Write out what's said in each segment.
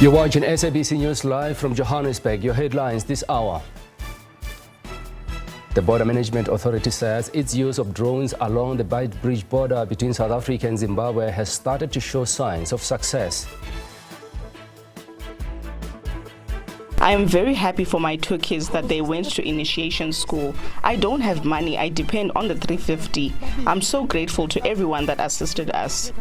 You're watching SABC News live from Johannesburg. Your headlines this hour. The Border Management Authority says its use of drones along the Beitbridge border between South Africa and Zimbabwe has started to show signs of success. I am very happy for my two kids that they went to initiation school. I don't have money. I depend on the 350. I'm so grateful to everyone that assisted us.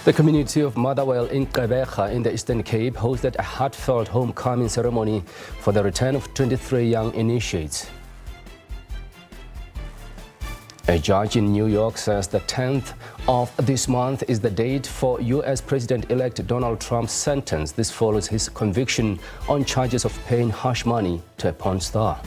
The community of Motherwell in Gqeberha in the Eastern Cape hosted a heartfelt homecoming ceremony for the return of 23 young initiates. A judge in New York says the 10th of this month is the date for U.S. President-elect Donald Trump's sentence. This follows his conviction on charges of paying hush money to a porn star.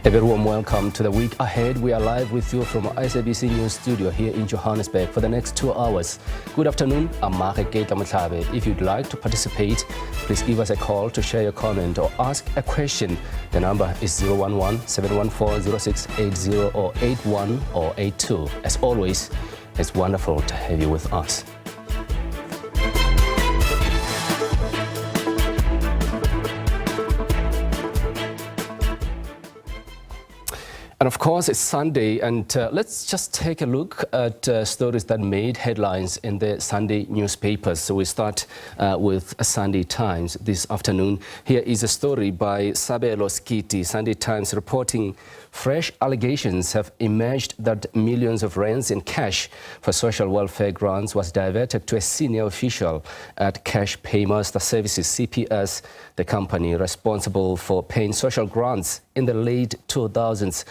A very warm welcome to the week ahead. We are live with you from our SABC News studio here in Johannesburg for the next 2 hours. Good afternoon, I'm Margaret Meral. If you'd like to participate, please give us a call to share your comment or ask a question. The number is 011-714-0680 or 81 or 82. As always, it's wonderful to have you with us. And of course, it's Sunday, and let's just take a look at stories that made headlines in the Sunday newspapers. So we start with Sunday Times this afternoon. Here is a story by Sabelo Skiti. Sunday Times reporting fresh allegations have emerged that millions of rands in cash for social welfare grants was diverted to a senior official at Cash Paymaster Services, CPS, the company responsible for paying social grants in the late 2000s.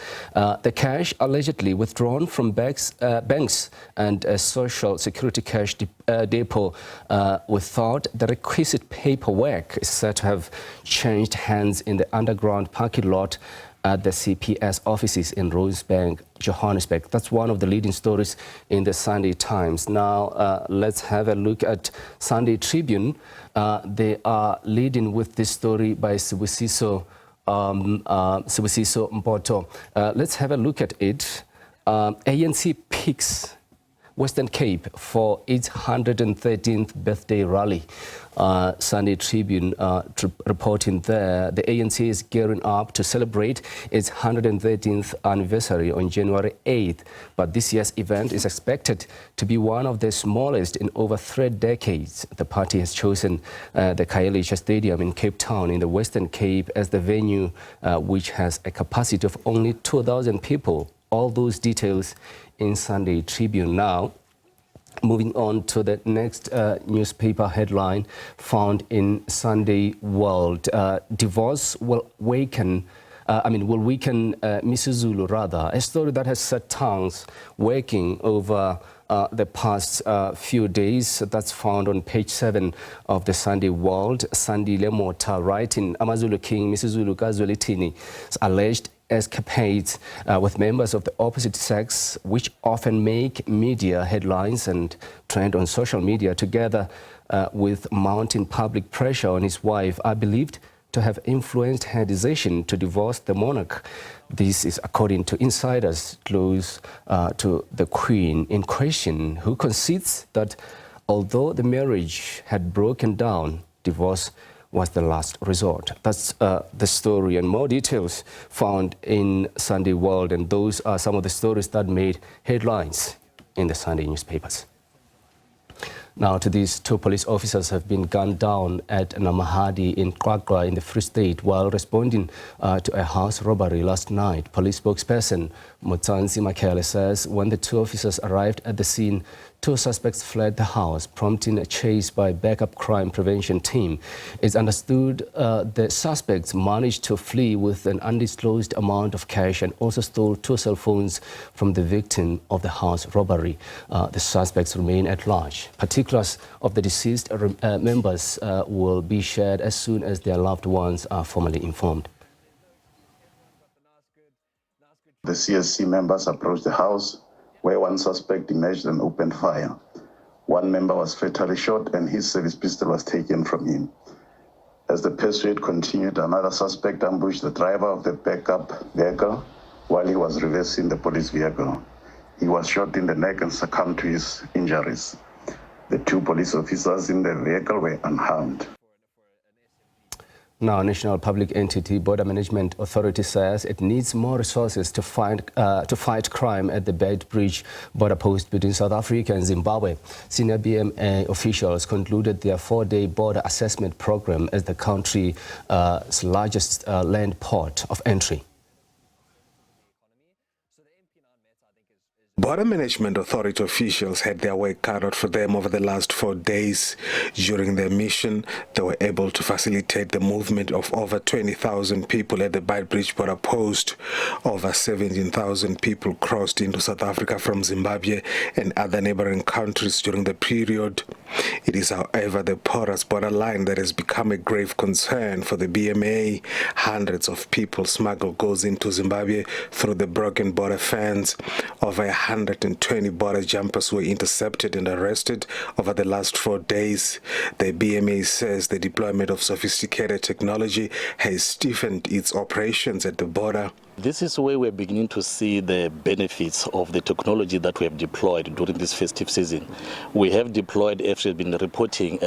The cash allegedly withdrawn from banks and a social security cash depot without the requisite paperwork is said to have changed hands in the underground parking lot at the CPS offices in Rosebank, Johannesburg. That's one of the leading stories in the Sunday Times. Now, let's have a look at Sunday Tribune. They are leading with this story by Sibusiso Mpoto. Let's have a look at it. ANC picks Western Cape for its 113th birthday rally. Sunday Tribune reporting there, the ANC is gearing up to celebrate its 113th anniversary on January 8th. But this year's event is expected to be one of the smallest in over 3 decades. The party has chosen the Khayelitsha Stadium in Cape Town in the Western Cape as the venue, which has a capacity of only 2,000 people. All those details in Sunday Tribune. Now, moving on to the next newspaper headline found in Sunday World. Divorce will weaken Misuzulu rather. A story that has set tongues working over the past few days. That's found on page 7 of the Sunday World. Sandy Lemota writing, Amazulu King Misuzulu Kazwelithini alleged escapades with members of the opposite sex, which often make media headlines and trend on social media, together with mounting public pressure on his wife, are believed to have influenced her decision to divorce the monarch. This is according to insiders close to the Queen in question, who concedes that although the marriage had broken down, divorce was the last resort. That's the story, and more details found in Sunday World, and those are some of the stories that made headlines in the Sunday newspapers. Now to these, 2 police officers have been gunned down at Namahadi in Qaqwa in the Free State while responding to a house robbery last night. Police spokesperson Motsansi Makele says when the 2 officers arrived at the scene, 2 suspects fled the house, prompting a chase by backup crime prevention team. It's understood the suspects managed to flee with an undisclosed amount of cash and also stole 2 cell phones from the victim of the house robbery. The suspects remain at large. Particulars of the deceased members will be shared as soon as their loved ones are formally informed. The CSC members approached the house, where one suspect emerged and opened fire. One member was fatally shot and his service pistol was taken from him. As the pursuit continued, another suspect ambushed the driver of the backup vehicle while he was reversing the police vehicle. He was shot in the neck and succumbed to his injuries. The two police officers in the vehicle were unharmed. Now, National Public Entity Border Management Authority says it needs more resources to fight crime at the Beitbridge border post between South Africa and Zimbabwe. Senior BMA officials concluded their 4-day border assessment program as the country's largest land port of entry. Border Management Authority officials had their work cut out for them over the last 4 days. During their mission, they were able to facilitate the movement of over 20,000 people at the Beitbridge border post. Over 17,000 people crossed into South Africa from Zimbabwe and other neighboring countries during the period. It is, however, the porous borderline that has become a grave concern for the BMA. Hundreds of people smuggle goods into Zimbabwe through the broken border fence. Over 120 border jumpers were intercepted and arrested over the last 4 days. The BMA says the deployment of sophisticated technology has stiffened its operations at the border. This is where we're beginning to see the benefits of the technology that we have deployed during this festive season. We have deployed, after been reporting,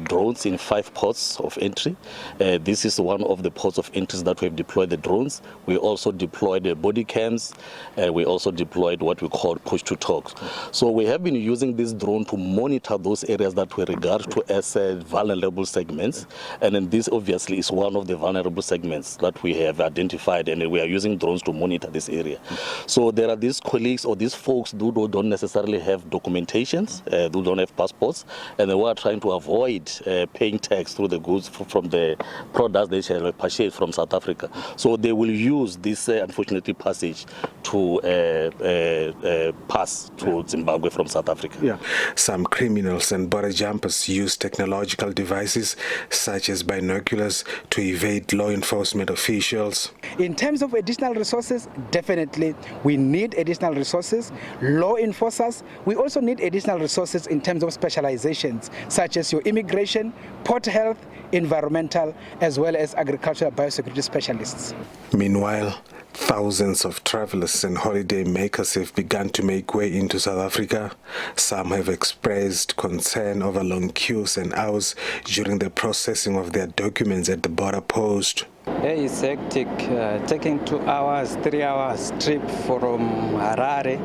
drones in 5 ports of entry. This is one of the ports of entry that we have deployed the drones. We also deployed the body cams. We also deployed what we call push-to-talk. So we have been using this drone to monitor those areas that we regard to as vulnerable segments. And then this obviously is one of the vulnerable segments that we have identified, and we are using drones to monitor this area. So there are these colleagues or these folks who don't necessarily have documentations, who don't have passports, and they were trying to avoid paying tax through the goods from the products they shall purchase from South Africa. So they will use this unfortunately passage to pass to Zimbabwe from South Africa. Yeah. Some criminals and border jumpers use technological devices such as binoculars to evade law enforcement officials. In terms of additional resources, definitely we need additional resources. Law enforcers, we also need additional resources in terms of specializations such as your immigration, port health, environmental, as well as agricultural biosecurity specialists. Meanwhile, thousands of travelers and holiday makers have begun to make way into South Africa. Some have expressed concern over long queues and hours during the processing of their documents at the border post. It's hectic, taking 2 hours, 3 hours trip from Harare,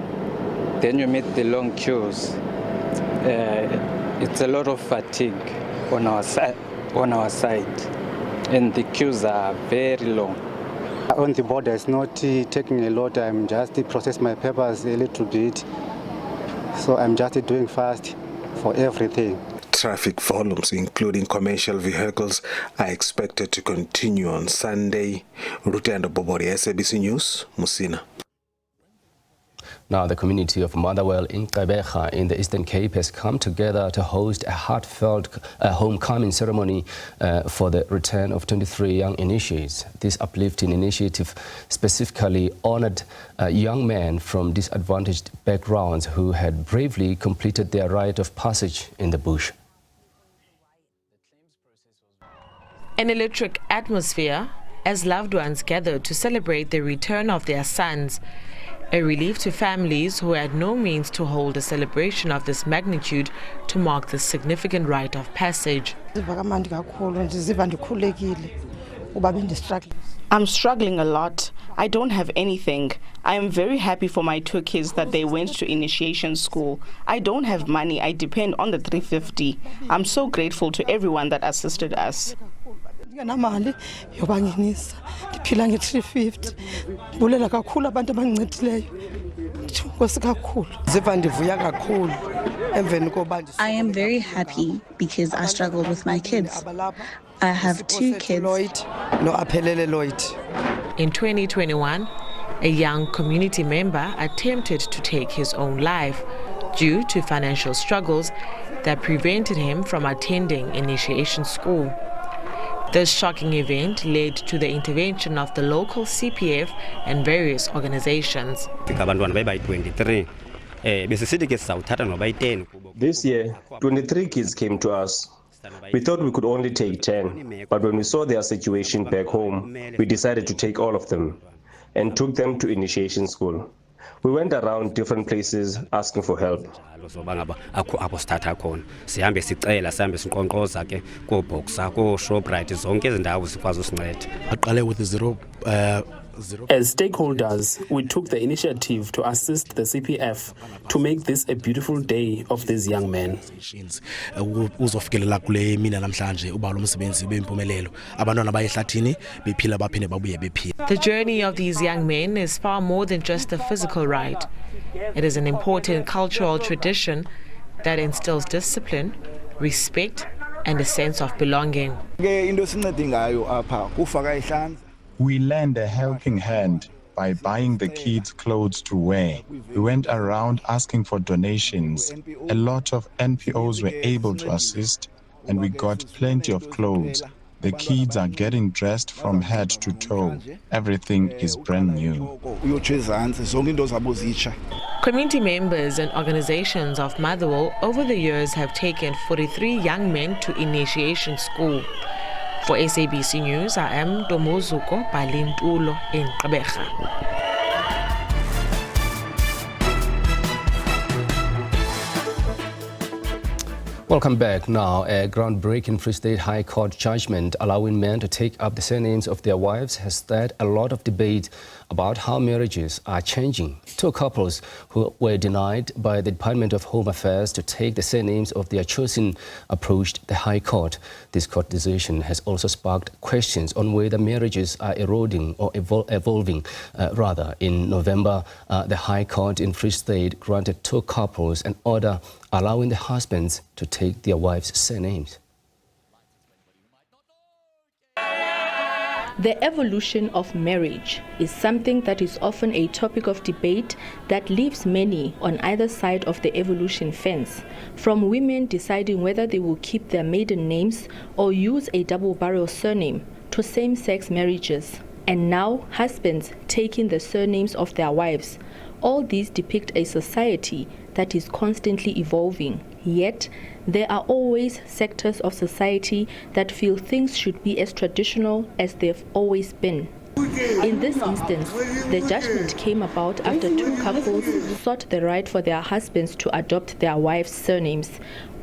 then you meet the long queues. It's a lot of fatigue on our side, and the queues are very long. On the border, it's not taking a lot. I'm just processing my papers a little bit, so I'm just doing fast for everything. Traffic volumes, including commercial vehicles, are expected to continue on Sunday. Rutendo Bobori, SABC News, Musina. Now, the community of Motherwell in Gqeberha in the Eastern Cape has come together to host a heartfelt homecoming ceremony for the return of 23 young initiates. This uplifting initiative specifically honored young men from disadvantaged backgrounds who had bravely completed their rite of passage in the bush. An electric atmosphere as loved ones gathered to celebrate the return of their sons. A relief to families who had no means to hold a celebration of this magnitude to mark this significant rite of passage. I'm struggling a lot. I don't have anything. I am very happy for my 2 kids that they went to initiation school. I don't have money. I depend on the 350. I'm so grateful to everyone that assisted us. Ndiphila nge-350 bulela kakhulu abantu abangincedileyo Nkosi kakhulu ziva ndivuya kakhulu emveni koba I am very happy because I struggled with my kids. I have 2 kids. no aphelele Lloyd. In 2021, a young community member attempted to take his own life due to financial struggles that prevented him from attending initiation school. This shocking event led to the intervention of the local CPF and various organizations. This year, 23 kids came to us. We thought we could only take 10, but when we saw their situation back home, we decided to take all of them. and took them to initiation school. We went around different places asking for help. As stakeholders, we took the initiative to assist the CPF to make this a beautiful day of these young men. The journey of these young men is far more than just a physical ride. It is an important cultural tradition that instills discipline, respect, and a sense of belonging. We lend a helping hand by buying the kids clothes to wear. We went around asking for donations. A lot of NPOs were able to assist, and we got plenty of clothes. The kids are getting dressed from head to toe. Everything is brand new. Community members and organizations of Motherwell over the years have taken 43 young men to initiation school. For SABC News, I am Domozuko Balintulo in Gqeberha. Welcome back. Now, a groundbreaking Free State High Court judgment allowing men to take up the surnames of their wives has stirred a lot of debate about how marriages are changing. Two couples who were denied by the Department of Home Affairs to take the surnames of their chosen approached the High Court. This court decision has also sparked questions on whether marriages are eroding or evolving. In November, the High Court in Free State granted two couples an order allowing the husbands to take their wives' surnames. The evolution of marriage is something that is often a topic of debate that leaves many on either side of the evolution fence, from women deciding whether they will keep their maiden names or use a double barrel surname, to same-sex marriages, and now husbands taking the surnames of their wives. All these depict a society that is constantly evolving, yet there are always sectors of society that feel things should be as traditional as they've always been. In this instance, the judgment came about after two couples sought the right for their husbands to adopt their wives' surnames.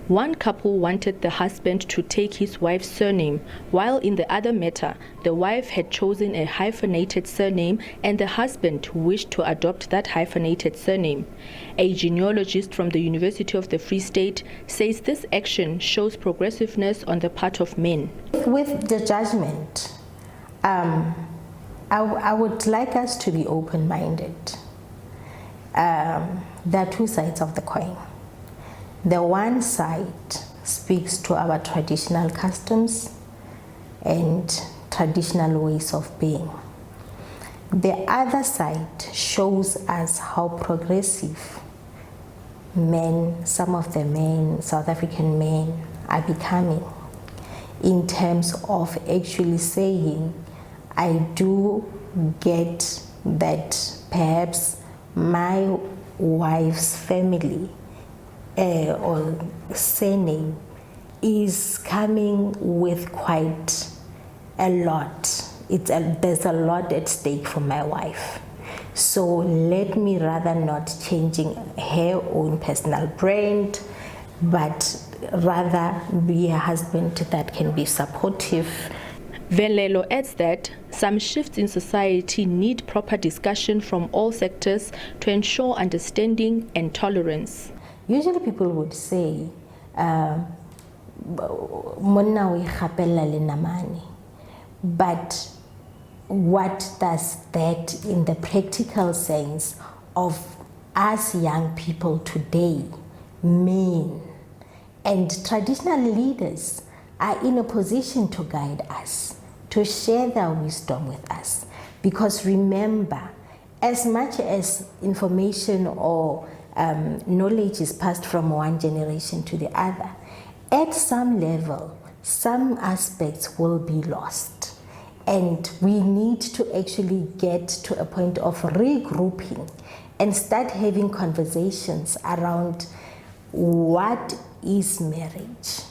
One couple wanted the husband to take his wife's surname, while in the other matter, the wife had chosen a hyphenated surname and the husband wished to adopt that hyphenated surname. A genealogist from the University of the Free State says this action shows progressiveness on the part of men. With the judgment, I would like us to be open-minded. There are two sides of the coin. The one side speaks to our traditional customs and traditional ways of being. The other side shows us how progressive men, some of the men, South African men, are becoming in terms of actually saying, I do get that perhaps my wife's family or surname is coming with quite a lot. There's a lot at stake for my wife. So let me rather not changing her own personal brand, but rather be a husband that can be supportive. Velelo adds that some shifts in society need proper discussion from all sectors to ensure understanding and tolerance. Usually people would say, but what does that in the practical sense of us young people today mean? And traditional leaders are in a position to guide us, to share their wisdom with us. Because remember, as much as information or knowledge is passed from one generation to the other, at some level, some aspects will be lost. And we need to actually get to a point of regrouping and start having conversations around what is marriage.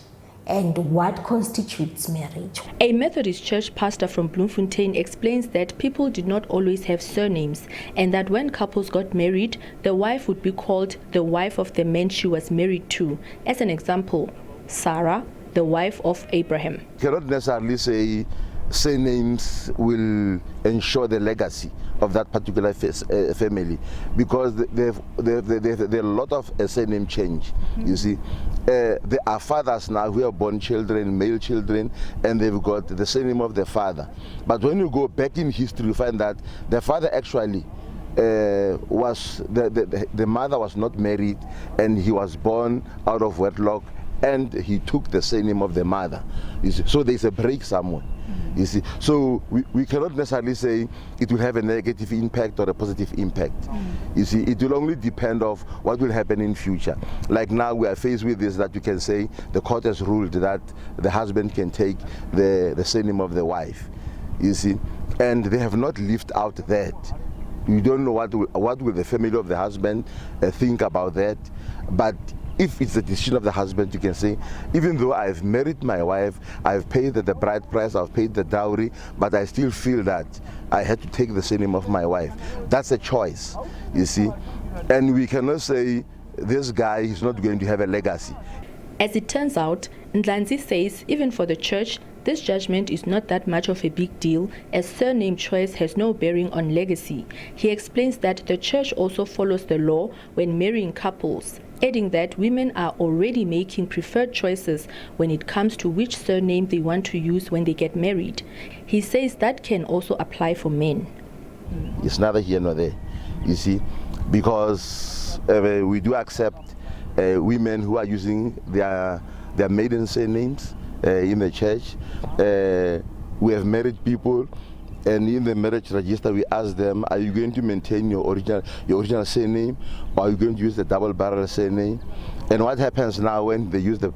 and what constitutes marriage. A Methodist church pastor from Bloemfontein explains that people did not always have surnames, and that when couples got married, the wife would be called the wife of the man she was married to. As an example, Sarah, the wife of Abraham. You cannot necessarily say surnames will ensure the legacy of that particular family, because there are a lot of surname change. You see, there are fathers now who have born children, male children, and they've got the surname of their father. But when you go back in history, you find that the father actually was the mother was not married, and he was born out of wedlock, and he took the surname of the mother. You see, so there's a break somewhere. You see, so we cannot necessarily say it will have a negative impact or a positive impact. You see, it will only depend of what will happen in future. Like now we are faced with this, that you can say the court has ruled that the husband can take the surname of the wife. You see, and they have not lived out that. You don't know what will the family of the husband think about that. But if it's the decision of the husband, you can say, even though I've married my wife, I've paid the bride price, I've paid the dowry, but I still feel that I had to take the surname of my wife. That's a choice, you see. And we cannot say this guy is not going to have a legacy. As it turns out, Ndlanzi says even for the church, this judgment is not that much of a big deal, as surname choice has no bearing on legacy. He explains that the church also follows the law when marrying couples, adding that women are already making preferred choices when it comes to which surname they want to use when they get married. He says that can also apply for men. It's neither here nor there, you see, because we do accept women who are using their maiden surnames in the church. We have married people, and in the marriage register we ask them, are you going to maintain your original surname, or are you going to use the double barrel surname? And what happens now when they use the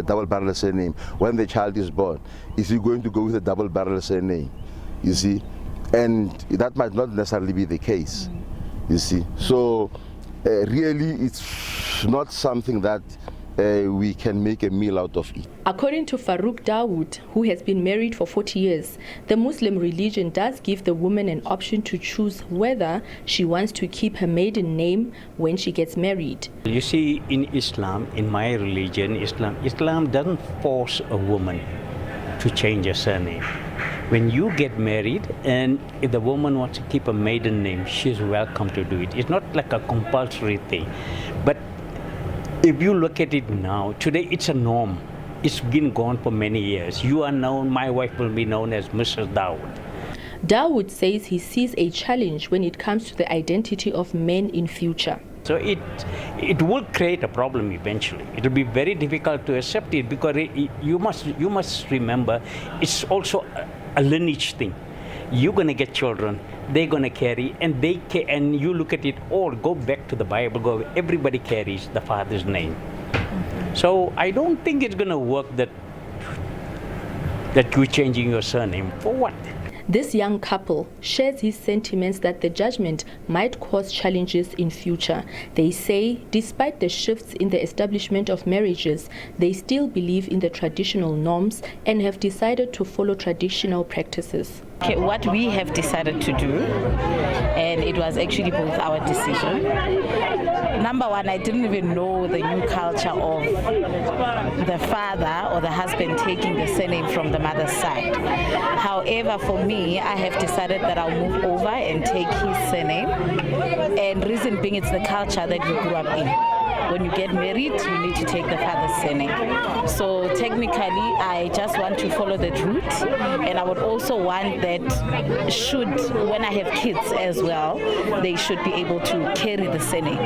double barrel surname? When the child is born, is he going to go with the double barrel surname? You see, and that might not necessarily be the case. You see, so really it's not something that we can make a meal out of it. According to Farouk Dawood, who has been married for 40 years, the Muslim religion does give the woman an option to choose whether she wants to keep her maiden name when she gets married. You see, in Islam, in my religion, Islam doesn't force a woman to change her surname. When you get married and if the woman wants to keep a maiden name, she's welcome to do it. It's not like a compulsory thing. But if you look at it now, today it's a norm. It's been gone for many years. You are known, my wife will be known as Mrs. Dawood. Dawood says he sees a challenge when it comes to the identity of men in future. So it will create a problem eventually. It will be very difficult to accept it, because you must remember it's also a lineage thing. You're going to get children, they're going to carry, and you look at it all, go back to the Bible, everybody carries the father's name. So I don't think it's going to work that you're changing your surname. For what? This young couple shares his sentiments that the judgment might cause challenges in future. They say, despite the shifts in the establishment of marriages, they still believe in the traditional norms and have decided to follow traditional practices. Okay, what we have decided to do, and it was actually both our decision. Number one, I didn't even know the new culture of the father or the husband taking the surname from the mother's side. However, for me, I have decided that I'll move over and take his surname. And reason being, it's the culture that we grew up in. When you get married, you need to take the father's surname. So technically, I just want to follow that route, and I would also want that when I have kids as well, they should be able to carry the surname.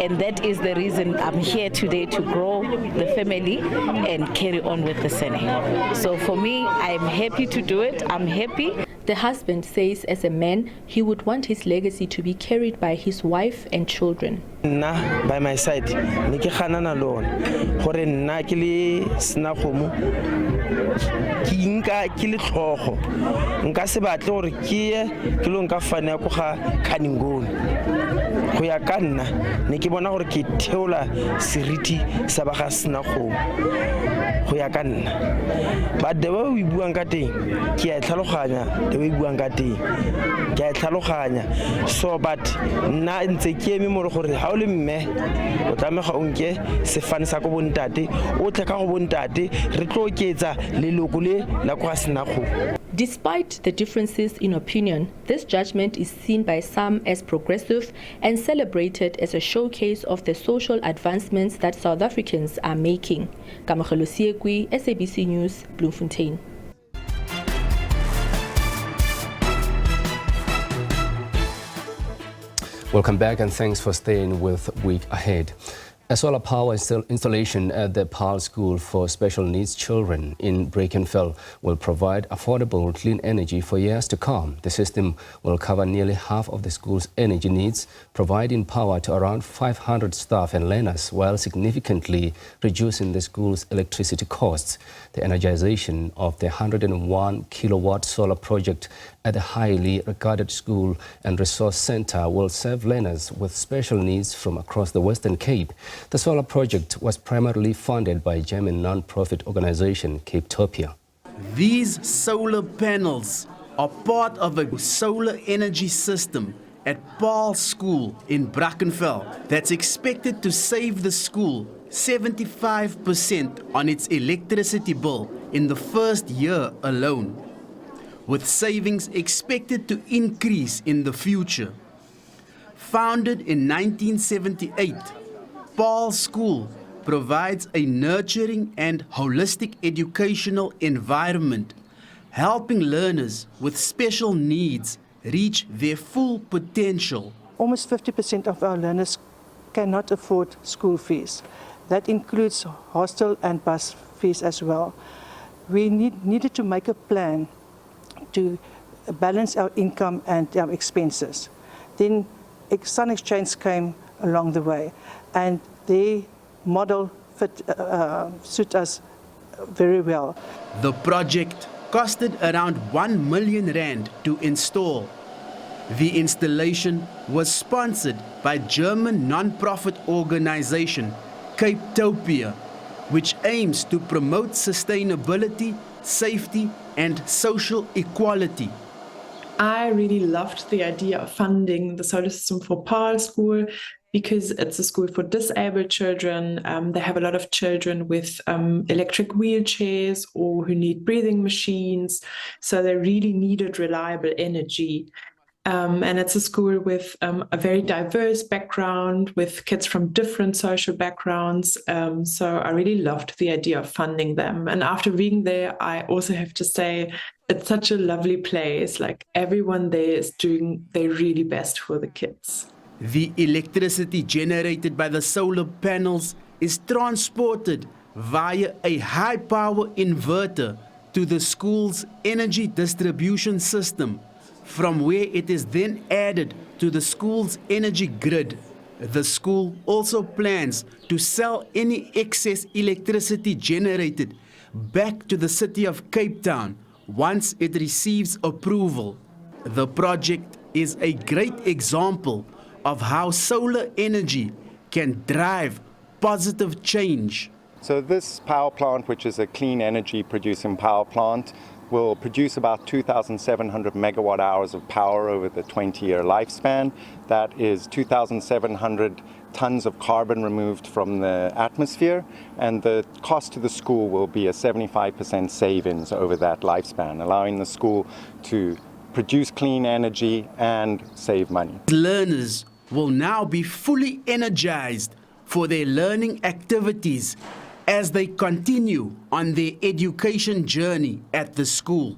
And that is the reason I'm here today, to grow the family and carry on with the surname. So for me, I'm happy to do it. I'm happy. The husband says as a man, he would want his legacy to be carried by his wife and children. By my side, nike khanana lona gore nna ke le sna khomo ke inka ke le tlhogo nka se batle gore ke ye ke lo nka fana go ga khaningoni go ya ka nna ne ke bona gore ke theola seriti sa ba ga Senakgomo go ya ka nna but the way we buang ka teng ke a tlhaloganya the way we buang ka teng ke a tlhaloganya so but nna ntse ke eme mo gore ha o le mme o tlamega o nke sefane sa go bontate o tle ka go bontate re tlo oketsa leloko le la go ga Senakgomo. Despite the differences in opinion, this judgment is seen by some as progressive and celebrated as a showcase of the social advancements that South Africans are making. Kamogelo Siekwi, SABC News, Bloemfontein. Welcome back and thanks for staying with Week Ahead. A solar power installation at the Paarl School for Special Needs Children in Brackenfell will provide affordable clean energy for years to come. The system will cover nearly half of the school's energy needs, providing power to around 500 staff and learners while significantly reducing the school's electricity costs. The energization of the 101 kilowatt solar project at the highly regarded school and resource center will serve learners with special needs from across the Western Cape. The solar project was primarily funded by German non-profit organization Capetopia. These solar panels are part of a solar energy system at Paarl School in Brackenfell that's expected to save the school 75% on its electricity bill in the first year alone, with savings expected to increase in the future. Founded in 1978, Paarl School provides a nurturing and holistic educational environment, helping learners with special needs reach their full potential. Almost 50% of our learners cannot afford school fees. That includes hostel and bus fees as well. We needed to make a plan to balance our income and our expenses. Then Sun Exchange came along the way, and the model suit us very well. The project costed around 1 million rand to install. The installation was sponsored by German non-profit organization Capetopia, which aims to promote sustainability, safety, and social equality. I really loved the idea of funding the solar system for Paarl School because it's a school for disabled children. They have a lot of children with electric wheelchairs or who need breathing machines. So they really needed reliable energy. And it's a school with a very diverse background, with kids from different social backgrounds. So I really loved the idea of funding them. And after being there, I also have to say, it's such a lovely place. Like everyone there is doing their really best for the kids. The electricity generated by the solar panels is transported via a high-power inverter to the school's energy distribution system, from where it is then added to the school's energy grid. The school also plans to sell any excess electricity generated back to the city of Cape Town once it receives approval. The project is a great example of how solar energy can drive positive change. So this power plant, which is a clean energy producing power plant, will produce about 2,700 megawatt hours of power over the 20-year lifespan. That is 2,700 tons of carbon removed from the atmosphere, and the cost to the school will be a 75% savings over that lifespan, allowing the school to produce clean energy and save money. Learners will now be fully energized for their learning activities as they continue on their education journey at the school.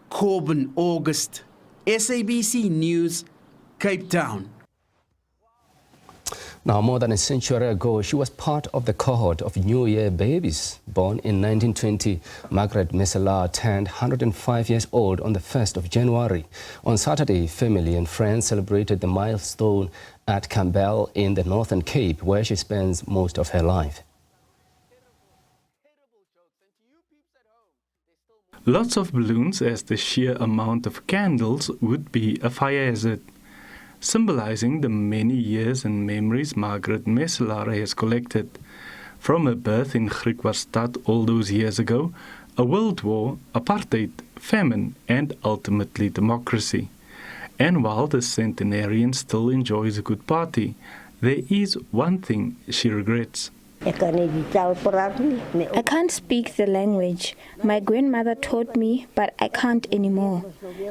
Corbin August, SABC News, Cape Town. Now, more than a century ago, she was part of the cohort of New Year babies. Born in 1920, Margaret Meral turned 105 years old on the 1st of January. On Saturday, family and friends celebrated the milestone at Campbell in the Northern Cape, where she spends most of her life. Lots of balloons, as the sheer amount of candles would be a fire hazard. symbolizing the many years and memories Margaret Meral has collected. From her birth in Griquastad all those years ago, a world war, apartheid, famine, and ultimately democracy. And while the centenarian still enjoys a good party, there is one thing she regrets. I can't speak the language. My grandmother taught me, but I can't anymore.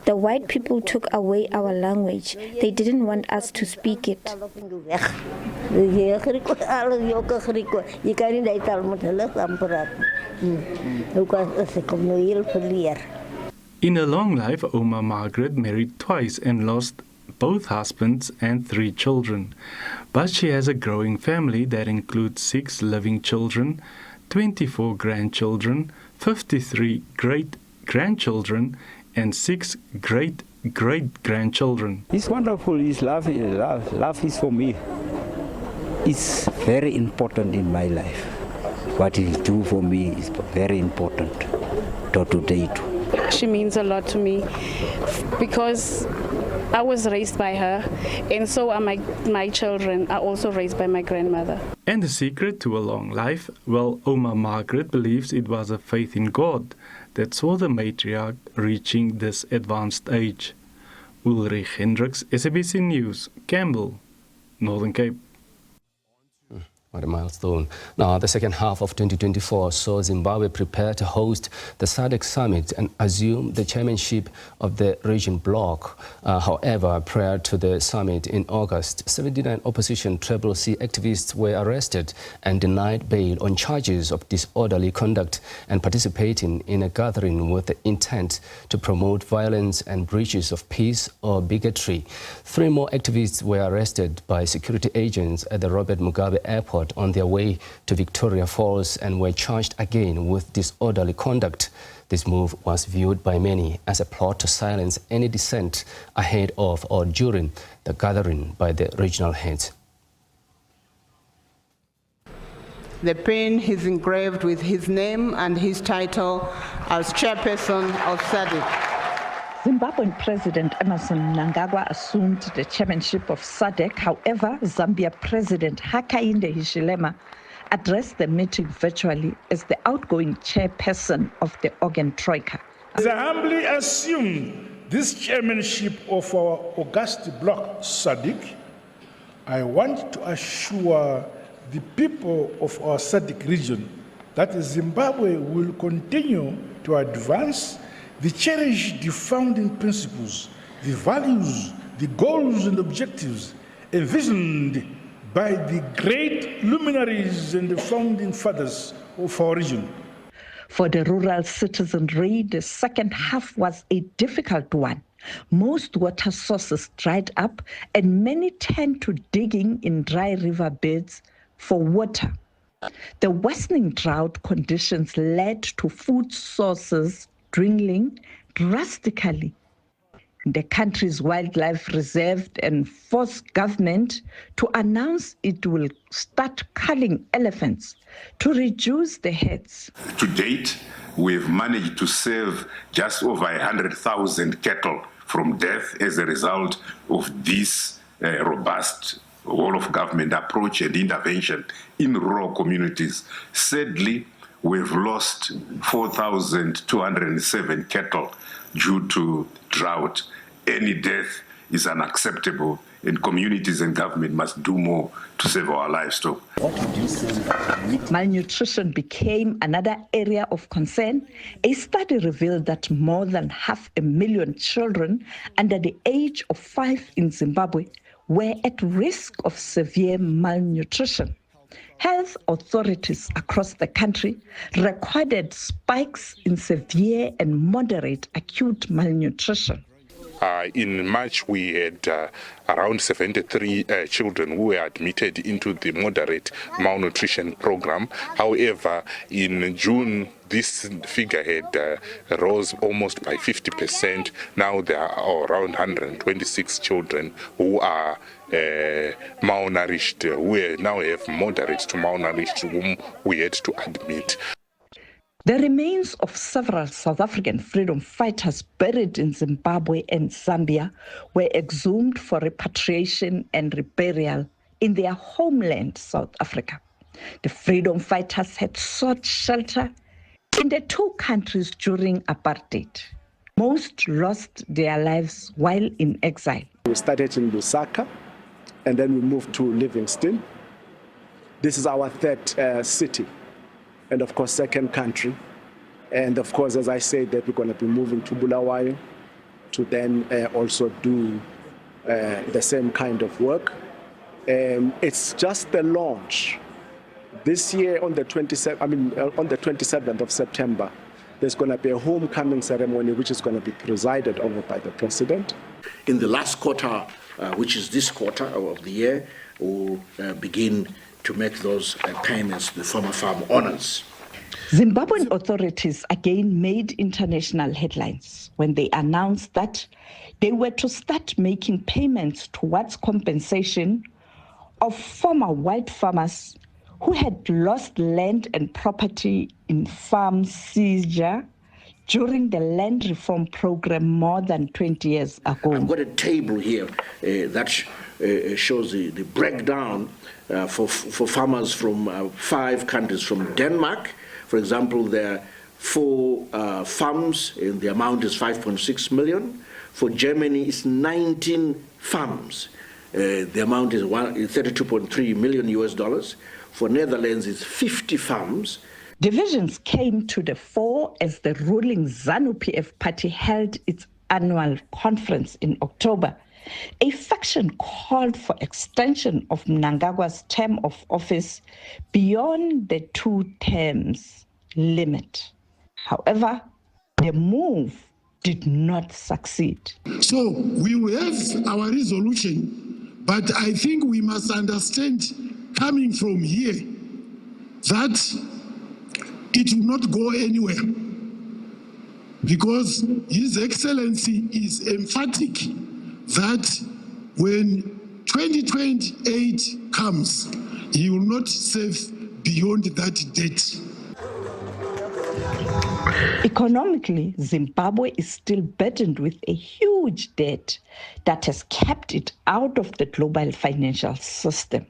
The white people took away our language. They didn't want us to speak it. In her long life, Oma Margaret married twice and lost both husbands and 3 children. But she has a growing family that includes 6 living children, 24 grandchildren, 53 great-grandchildren, and 6 great-great-grandchildren. It's wonderful. It's love. Love is for me. It's very important in my life. What it do for me is very important. Today too. She means a lot to me because I was raised by her, and so are my children are also raised by my grandmother. And the secret to a long life? Well, Oma Margaret believes it was a faith in God that saw the matriarch reaching this advanced age. Ulrich Hendricks, SABC News, Campbell, Northern Cape. What a milestone. Now, the second half of 2024 saw Zimbabwe prepare to host the SADC summit and assume the chairmanship of the region bloc. However, prior to the summit in August, 79 opposition Triple C activists were arrested and denied bail on charges of disorderly conduct and participating in a gathering with the intent to promote violence and breaches of peace or bigotry. 3 more activists were arrested by security agents at the Robert Mugabe Airport on their way to Victoria Falls and were charged again with disorderly conduct. This move was viewed by many as a plot to silence any dissent ahead of or during the gathering by the regional heads. The pen is engraved with his name and his title as chairperson of SADC. Zimbabwean President Emmerson Mnangagwa assumed the chairmanship of SADC. However, Zambia President Hakainde Hichilema addressed the meeting virtually as the outgoing chairperson of the organ troika. As I humbly assume this chairmanship of our august bloc SADC, I want to assure the people of our SADC region that Zimbabwe will continue to advance the cherish the founding principles, the values, the goals and objectives envisioned by the great luminaries and the founding fathers of our region. For the rural citizenry, the second half was a difficult one. Most water sources dried up and many turned to digging in dry river beds for water. The worsening drought conditions led to food sources dwindling drastically. The country's wildlife reserve and forced government to announce it will start culling elephants to reduce the herds. To date, we've managed to save just over 100,000 cattle from death as a result of this robust whole-of-government approach and intervention in rural communities. Sadly, we've lost 4,207 cattle due to drought. Any death is unacceptable, and communities and government must do more to save our livestock. Malnutrition became another area of concern. A study revealed that more than 500,000 children under the age of 5 in Zimbabwe were at risk of severe malnutrition. Health authorities across the country recorded spikes in severe and moderate acute malnutrition. In March, we had around 73 children who were admitted into the moderate malnutrition program. However, in June, this figure had rose almost by 50%. Now there are around 126 children who are malnourished, who now have moderate to malnourished, whom we had to admit. The remains of several South African freedom fighters buried in Zimbabwe and Zambia were exhumed for repatriation and reburial in their homeland, South Africa. The freedom fighters had sought shelter in the two countries during apartheid. Most lost their lives while in exile. We started in Lusaka, and then we moved to Livingstone. This is our third city, and of course, second country. And of course, as I said, that we're going to be moving to Bulawayo to then also do the same kind of work. It's just the launch. This year on the 27th of September, there's going to be a homecoming ceremony which is going to be presided over by the president. In the last quarter, which is this quarter of the year, we'll begin to make those payments to the former farm owners. Zimbabwean authorities again made international headlines when they announced that they were to start making payments towards compensation of former white farmers who had lost land and property in farm seizure during the land reform program more than 20 years ago. I've got a table here that shows the breakdown for farmers from 5 countries. From Denmark, for example, there are 4 farms, and the amount is 5.6 million. For Germany, it's 19 farms. The amount is $32.3 million US. For Netherlands, it's 50 farms. Divisions came to the fore as the ruling ZANU-PF party held its annual conference in October. A faction called for extension of Mnangagwa's term of office beyond the 2 terms limit. However, the move did not succeed. So we will have our resolution, but I think we must understand, coming from here, that it will not go anywhere, because His Excellency is emphatic that when 2028 comes, he will not serve beyond that date. Economically, Zimbabwe is still burdened with a huge debt that has kept it out of the global financial system.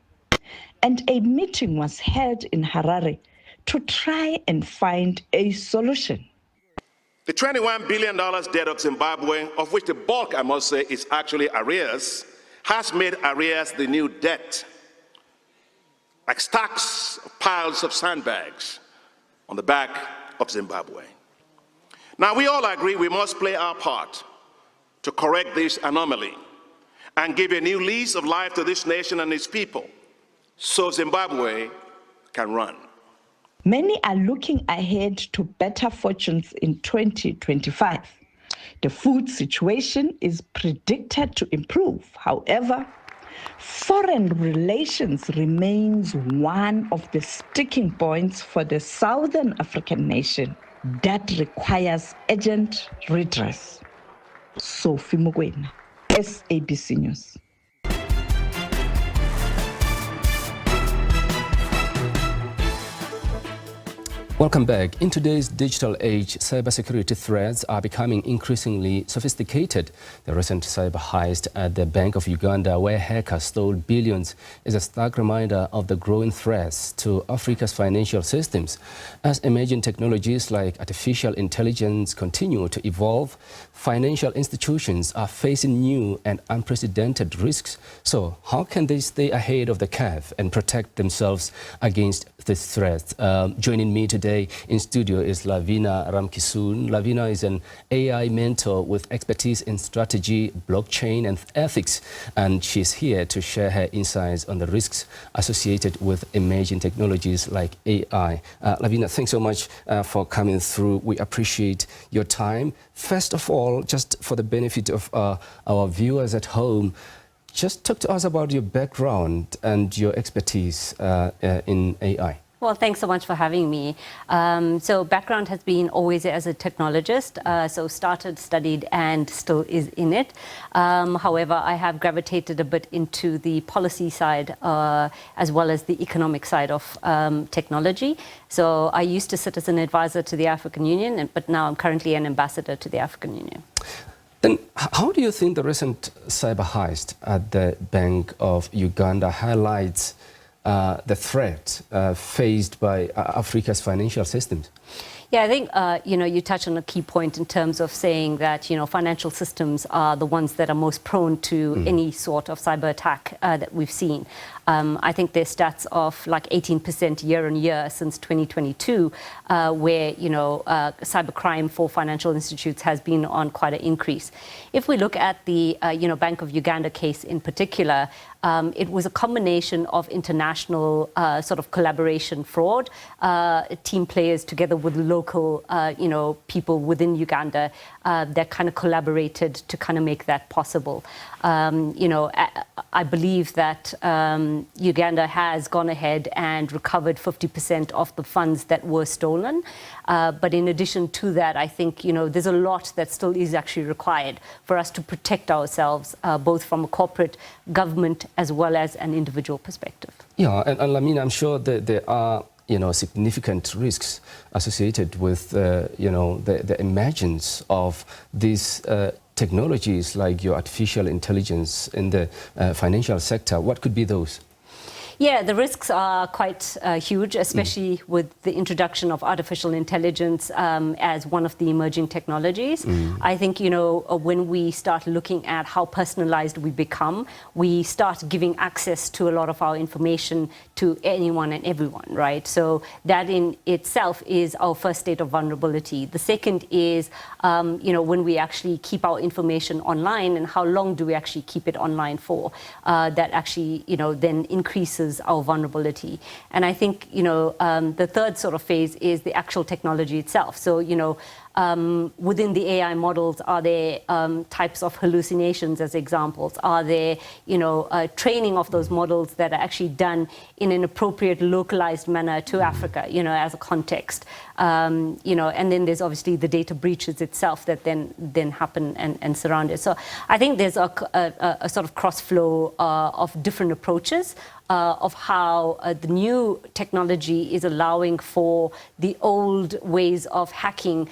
And a meeting was held in Harare to try and find a solution. The $21 billion debt of Zimbabwe, of which the bulk, I must say, is actually arrears, has made arrears the new debt, like stacks of piles of sandbags on the back of Zimbabwe. Now, we all agree we must play our part to correct this anomaly and give a new lease of life to this nation and its people, so Zimbabwe can run. Many are looking ahead to better fortunes in 2025. The food situation is predicted to improve. However, foreign relations remains one of the sticking points for the Southern African nation that requires urgent redress. Sophie Mugwena, SABC News. Welcome back. In today's digital age, cybersecurity threats are becoming increasingly sophisticated. The recent cyber heist at the Bank of Uganda, where hackers stole billions, is a stark reminder of the growing threats to Africa's financial systems. As emerging technologies like artificial intelligence continue to evolve, financial institutions are facing new and unprecedented risks. So how can they stay ahead of the curve and protect themselves against these threats? Joining me today in studio is Lavina Ramkisoon. Lavina is an AI mentor with expertise in strategy, blockchain, and ethics, and she's here to share her insights on the risks associated with emerging technologies like AI. Lavina, thanks so much for coming through. We appreciate your time. First of all, just for the benefit of our viewers at home, just talk to us about your background and your expertise in AI. Well, thanks so much for having me. So background has been always as a technologist, so started, studied, and still is in it. However, I have gravitated a bit into the policy side as well as the economic side of technology. So I used to sit as an advisor to the African Union, but now I'm currently an ambassador to the African Union. Then how do you think the recent cyber heist at the Bank of Uganda highlights the threat faced by Africa's financial systems? Yeah, I think, you touch on a key point in terms of saying that, financial systems are the ones that are most prone to any sort of cyber attack that we've seen. I think there's stats of like 18% year on year since 2022, where, cybercrime for financial institutes has been on quite an increase. If we look at the, Bank of Uganda case in particular, it was a combination of international sort of collaboration fraud, team players together with local, people within Uganda that kind of collaborated to kind of make that possible. I believe that Uganda has gone ahead and recovered 50% of the funds that were stolen. But in addition to that, I think, there's a lot that still is actually required for us to protect ourselves, both from a corporate, government, as well as an individual perspective. Yeah, and Lamina, I'm sure that there are significant risks associated with the emergence of these technologies like your artificial intelligence in the financial sector. What could be those? Yeah, the risks are quite huge, especially with the introduction of artificial intelligence as one of the emerging technologies. I think, when we start looking at how personalized we become, we start giving access to a lot of our information to anyone and everyone, right? So that in itself is our first state of vulnerability. The second is, when we actually keep our information online, and how long do we actually keep it online for? That actually, then increases our vulnerability. And I think, the third sort of phase is the actual technology itself. So, within the AI models, are there types of hallucinations as examples? Are there, training of those models that are actually done in an appropriate localized manner to Africa, as a context? And then there's obviously the data breaches itself that then happen and surround it. So I think there's a sort of cross flow of different approaches of how the new technology is allowing for the old ways of hacking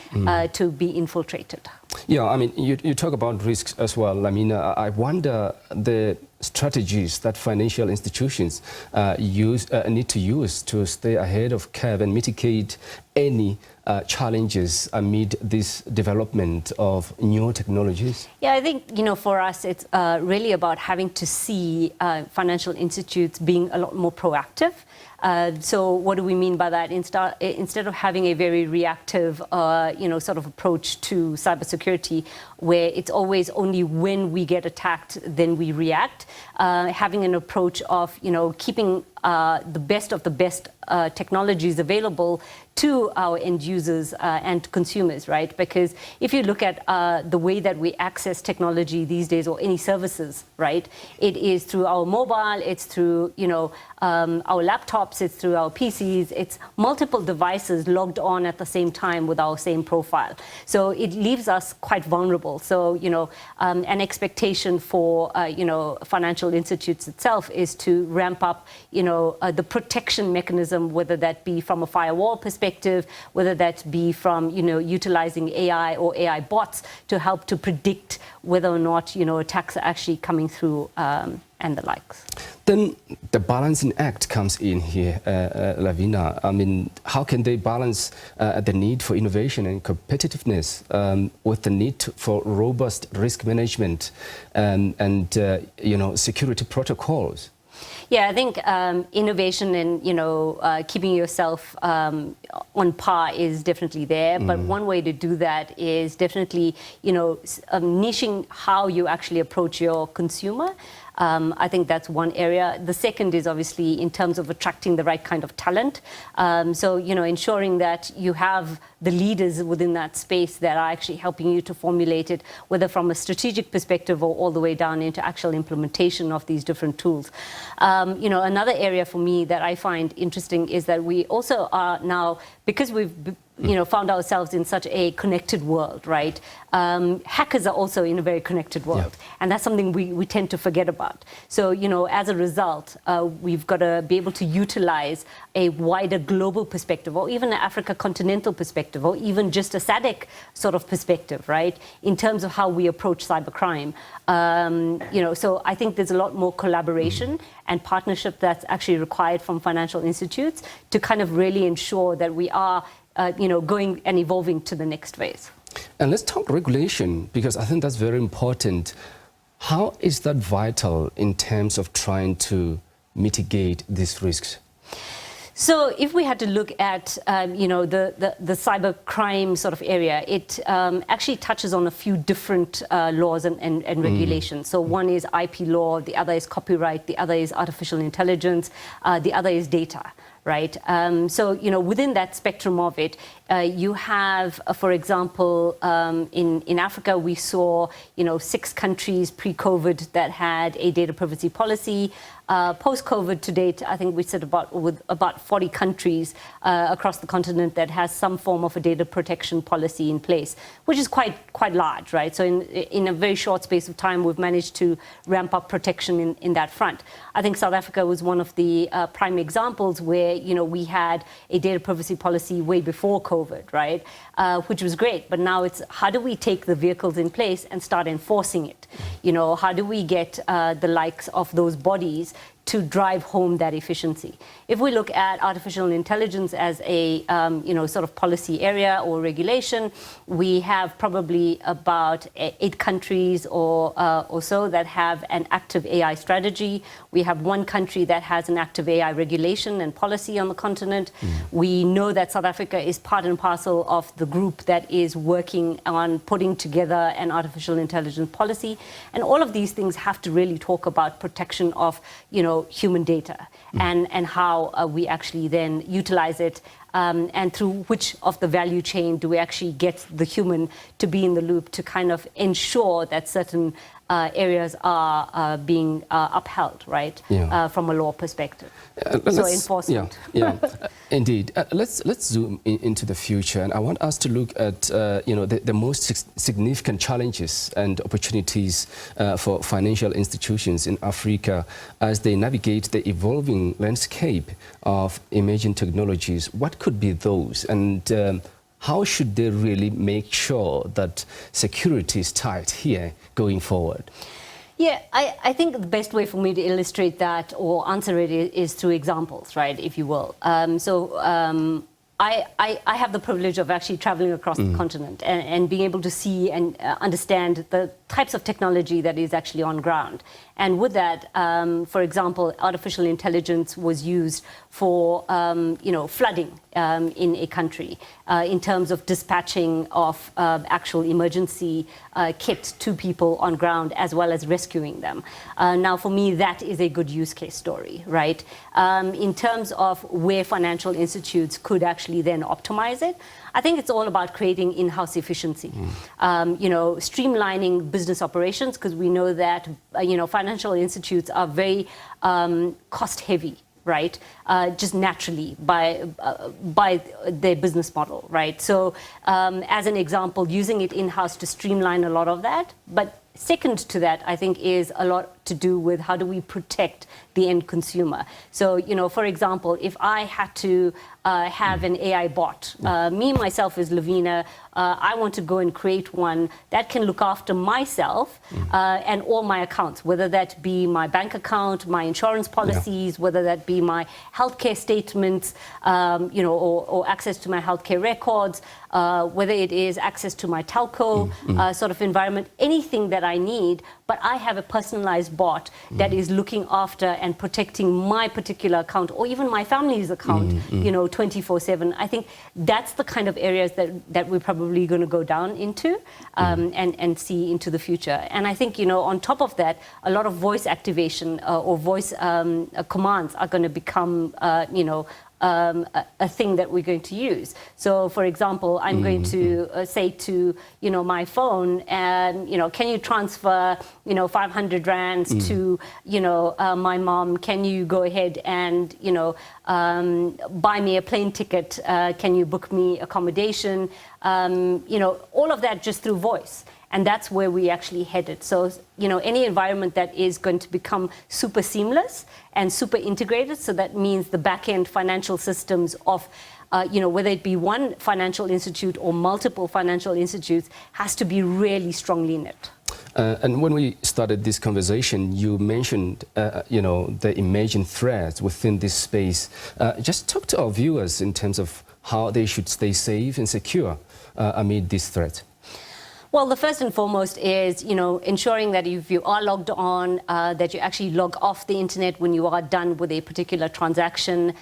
to be infiltrated. Yeah, I mean, you talk about risks as well. I mean, I wonder the strategies that financial institutions need to use to stay ahead of curve and mitigate any challenges amid this development of new technologies? Yeah, I think, for us, it's really about having to see financial institutes being a lot more proactive. So what do we mean by that? Instead of having a very reactive, sort of approach to cybersecurity, where it's always only when we get attacked, then we react, having an approach of, keeping the best of the best technologies available to our end users and consumers, right? Because if you look at the way that we access technology these days, or any services, right, it is through our mobile, it's through, our laptops, it's through our PCs, it's multiple devices logged on at the same time with our same profile. So it leaves us quite vulnerable. So, an expectation for, financial institutes itself is to ramp up, the protection mechanism, whether that be from a firewall perspective, whether that be from, utilizing AI or AI bots to help to predict whether or not, attacks are actually coming through and the likes. Then the balancing act comes in here, Lavina. I mean, how can they balance the need for innovation and competitiveness with the need for robust risk management and security protocols? Yeah, I think innovation and, keeping yourself on par is definitely there. But one way to do that is definitely, niching how you actually approach your consumer. I think that's one area. The second is obviously in terms of attracting the right kind of talent. So, ensuring that you have the leaders within that space that are actually helping you to formulate it, whether from a strategic perspective or all the way down into actual implementation of these different tools. Another area for me that I find interesting is that we also are now, because we've found ourselves in such a connected world, right? Hackers are also in a very connected world, and that's something we tend to forget about. So, as a result, we've got to be able to utilize a wider global perspective, or even an Africa continental perspective, or even just a SADC sort of perspective, right? In terms of how we approach cybercrime. So I think there's a lot more collaboration and partnership that's actually required from financial institutes to kind of really ensure that we are going and evolving to the next phase. And let's talk regulation, because I think that's very important. How is that vital in terms of trying to mitigate these risks? So if we had to look at, the cyber crime sort of area, it actually touches on a few different laws and regulations. So one is IP law, the other is copyright, the other is artificial intelligence, the other is data. Right. So, within that spectrum of it, you have, for example, in Africa, we saw, 6 countries pre-COVID that had a data privacy policy. Post-COVID to date, I think we sit with about 40 countries across the continent that has some form of a data protection policy in place, which is quite large, right? So in a very short space of time, we've managed to ramp up protection in that front. I think South Africa was one of the prime examples where, we had a data privacy policy way before COVID, right? Which was great. But now it's how do we take the vehicles in place and start enforcing it? How do we get the likes of those bodies to drive home that efficiency? If we look at artificial intelligence as a sort of policy area or regulation, we have probably about 8 countries or so that have an active AI strategy. We have 1 country that has an active AI regulation and policy on the continent. We know that South Africa is part and parcel of the group that is working on putting together an artificial intelligence policy. And all of these things have to really talk about protection of, human data and how we actually then utilize it, and through which of the value chain do we actually get the human to be in the loop to kind of ensure that certain areas are being upheld, right? From a law perspective. So enforcement. Indeed. Let's zoom into the future, and I want us to look at the most significant challenges and opportunities for financial institutions in Africa as they navigate the evolving landscape of emerging technologies. What could be those, and how should they really make sure that security is tight here going forward? Yeah, I think the best way for me to illustrate that or answer it is through examples, right, if you will. I have the privilege of actually traveling across the continent and being able to see and understand the types of technology that is actually on ground. And with that, for example, artificial intelligence was used for, flooding in a country in terms of dispatching of actual emergency kit to people on ground as well as rescuing them. Now, for me, that is a good use case story, right? In terms of where financial institutes could actually then optimize it, I think it's all about creating in-house efficiency, streamlining business operations, because we know that, financial institutes are very cost-heavy, right? Just naturally by their business model, right? So as an example, using it in-house to streamline a lot of that. But second to that, I think, is a lot to do with how do we protect the end consumer. So, for example, if I had to have an AI bot, me, myself as Lavina, I want to go and create one that can look after myself and all my accounts, whether that be my bank account, my insurance policies, whether that be my healthcare statements, or access to my healthcare records, whether it is access to my telco sort of environment, anything that I need, but I have a personalized bot that is looking after and protecting my particular account or even my family's account, 24/7. I think that's the kind of areas that we're probably going to go down into and see into the future. And I think, on top of that, a lot of voice activation or voice commands are going to become, a thing that we're going to use. So, for example, I'm going to say to, my phone, can you transfer, 500 rands to, my mom? Can you go ahead and, buy me a plane ticket? Can you book me accommodation? All of that just through voice. And that's where we actually headed. So, any environment that is going to become super seamless and super integrated, so that means the back-end financial systems of, whether it be one financial institute or multiple financial institutes, has to be really strongly knit. And when we started this conversation, you mentioned, the emerging threats within this space. Just talk to our viewers in terms of how they should stay safe and secure amid these threats. Well, the first and foremost is, ensuring that if you are logged on, that you actually log off the internet when you are done with a particular transaction.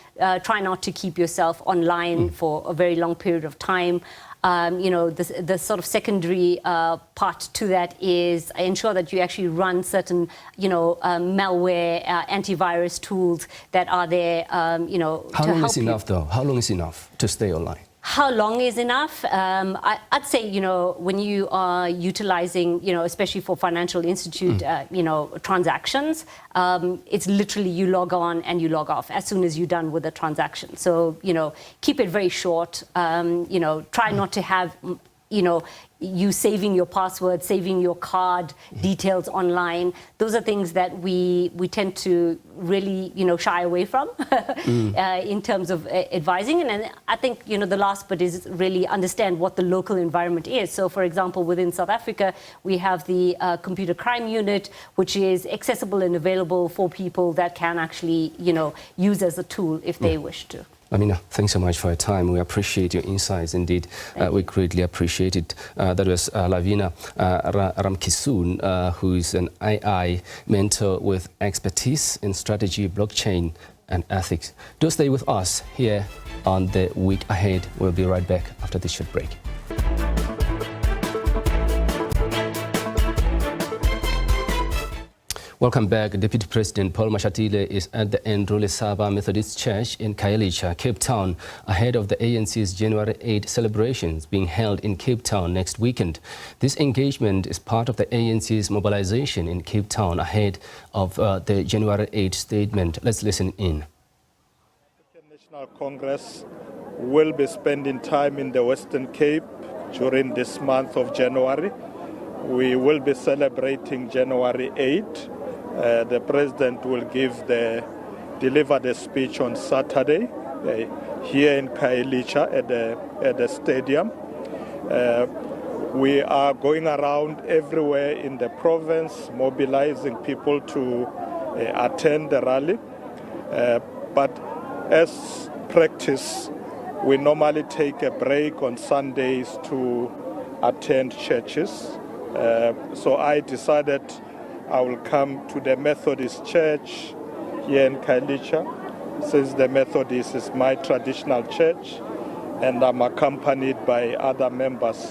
Try not to keep yourself online for a very long period of time. The sort of secondary part to that is ensure that you actually run certain, malware, antivirus tools that are there, How long is enough, though? How long is enough to stay online? How long is enough? I'd say, when you are utilizing, especially for financial institute, transactions, it's literally you log on and you log off as soon as you're done with the transaction. So, keep it very short. Try not to have, you saving your password, saving your card details online. Those are things that we tend to really, shy away from in terms of advising. And then I think, the last bit is really understand what the local environment is. So, for example, within South Africa, we have the computer crime unit, which is accessible and available for people that can actually, use as a tool if they wish to. Amina, thanks so much for your time. We appreciate your insights indeed. We greatly appreciate it. That was Lavina Ramkisoon, who is an AI mentor with expertise in strategy, blockchain, and ethics. Do stay with us here on The Week Ahead. We'll be right back after this short break. Welcome back. Deputy President Paul Mashati is at the Ndrule Saba Methodist Church in Khayelitsha, Cape Town, ahead of the ANC's January 8 celebrations being held in Cape Town next weekend. This engagement is part of the ANC's mobilization in Cape Town ahead of the January 8 statement. Let's listen in. The National Congress will be spending time in the Western Cape during this month of January. We will be celebrating January 8. The President will deliver the speech on Saturday here in Khayelitsha at the stadium. We are going around everywhere in the province, mobilizing people to attend the rally. But as practice, we normally take a break on Sundays to attend churches. So I decided I will come to the Methodist Church here in Khayelitsha, since the Methodist is my traditional church, and I'm accompanied by other members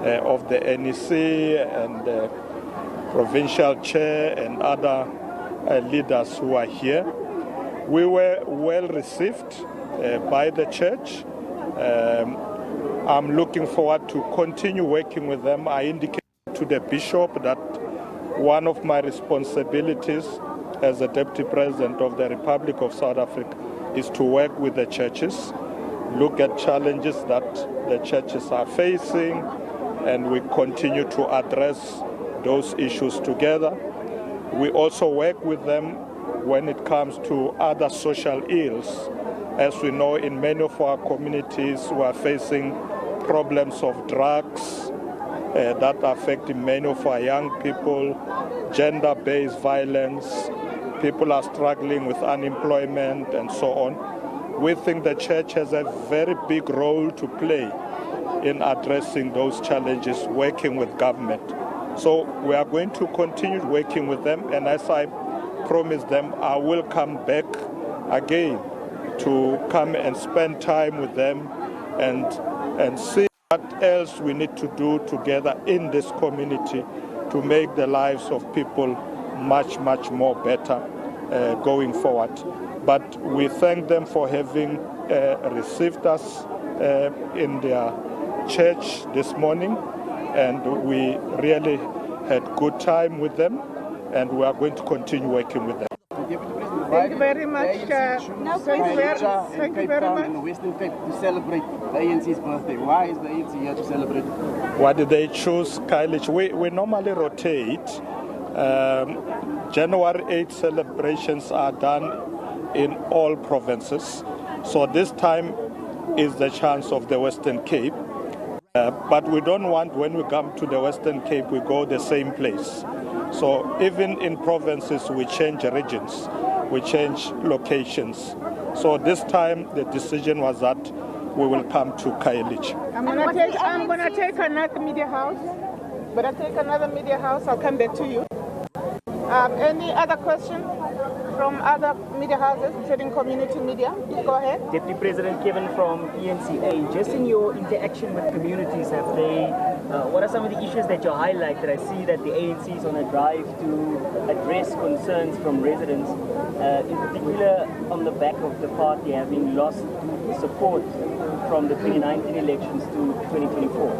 of the NEC and the provincial chair and other leaders who are here. We were well received by the church. I'm looking forward to continue working with them. I indicated to the bishop that one of my responsibilities as a Deputy President of the Republic of South Africa is to work with the churches, look at challenges that the churches are facing, and we continue to address those issues together. We also work with them when it comes to other social ills. As we know, in many of our communities, we are facing problems of drugs, that affecting many of our young people, gender-based violence, people are struggling with unemployment and so on. We think the church has a very big role to play in addressing those challenges, working with government. So we are going to continue working with them, and as I promised them, I will come back again to come and spend time with them and see what else we need to do together in this community to make the lives of people much, much more better going forward. But we thank them for having received us in their church this morning, and we really had good time with them, and we are going to continue working with them. Thank you very much. Thank you very much. In the Western Cape to celebrate the ANC's birthday. Why is the ANC here to celebrate? Why did they choose Khayelitsha? We normally rotate. January 8 celebrations are done in all provinces. So this time is the chance of the Western Cape. But we don't want, when we come to the Western Cape, we go the same place. So even in provinces, we change regions, we change locations. So this time, the decision was that we will come to Khayelitsha. I'm going to take another media house. I'll come back to you. Any other question from other media houses, including community media? Go ahead. Deputy President Kevin from ENCA, just in your interaction with communities, what are some of the issues that you highlighted? I see that the ANC is on a drive to address concerns from residents, in particular on the back of the party having lost support from the 2019 elections to 2024.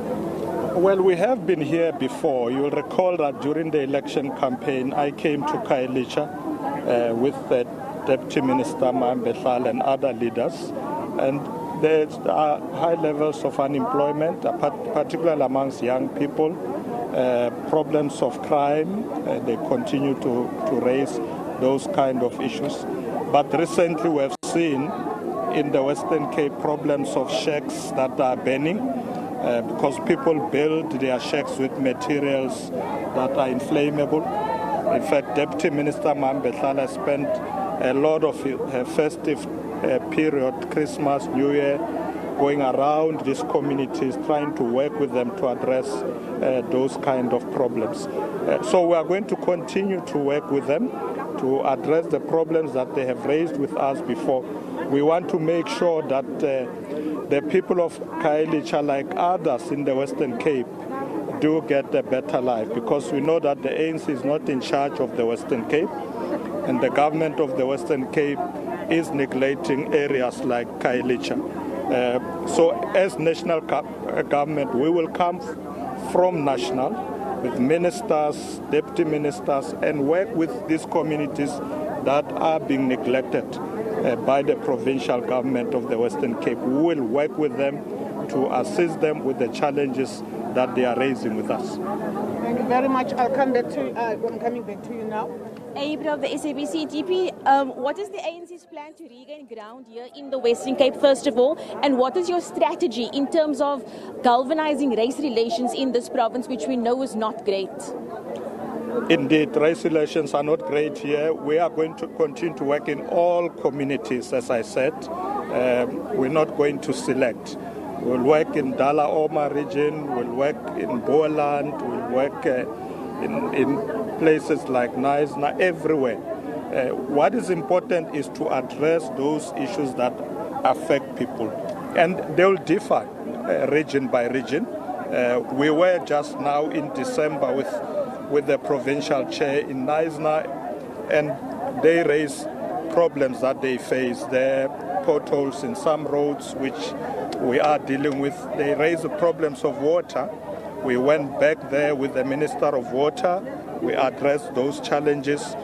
Well, we have been here before. You'll recall that during the election campaign, I came to Khayelitsha with the Deputy Minister Margaret Meral and other leaders, and there are high levels of unemployment, particularly amongst young people, problems of crime. They continue to raise those kind of issues. But recently we have seen in the Western Cape problems of shacks that are burning, because people build their shacks with materials that are inflammable. In fact, Deputy Minister Margaret Meral spent a lot of her festive period, Christmas, New Year, going around these communities, trying to work with them to address those kind of problems. So we are going to continue to work with them to address the problems that they have raised with us before. We want to make sure that the people of Khayelitsha, like others in the Western Cape, do get a better life, because we know that the ANC is not in charge of the Western Cape, and the government of the Western Cape is neglecting areas like Khayelitsha. So as national government, we will come from national with ministers, deputy ministers, and work with these communities that are being neglected by the provincial government of the Western Cape. We will work with them to assist them with the challenges that they are raising with us. Thank you very much. I'll come back to you. I'm coming back to you now. April of the SABC GP, what is the ANC's plan to regain ground here in the Western Cape, first of all, and what is your strategy in terms of galvanizing race relations in this province, which we know is not great? Indeed, race relations are not great here. We are going to continue to work in all communities, as I said. We're not going to select. We'll work in Dala Oma region, we'll work in Boland, we'll work in places like Naisna, everywhere. What is important is to address those issues that affect people. And they'll differ region by region. We were just now in December with the provincial chair in Naisna, and they raise problems that they face. There are potholes in some roads which we are dealing with. They raise the problems of water. We went back there with the Minister of Water. We addressed those challenges.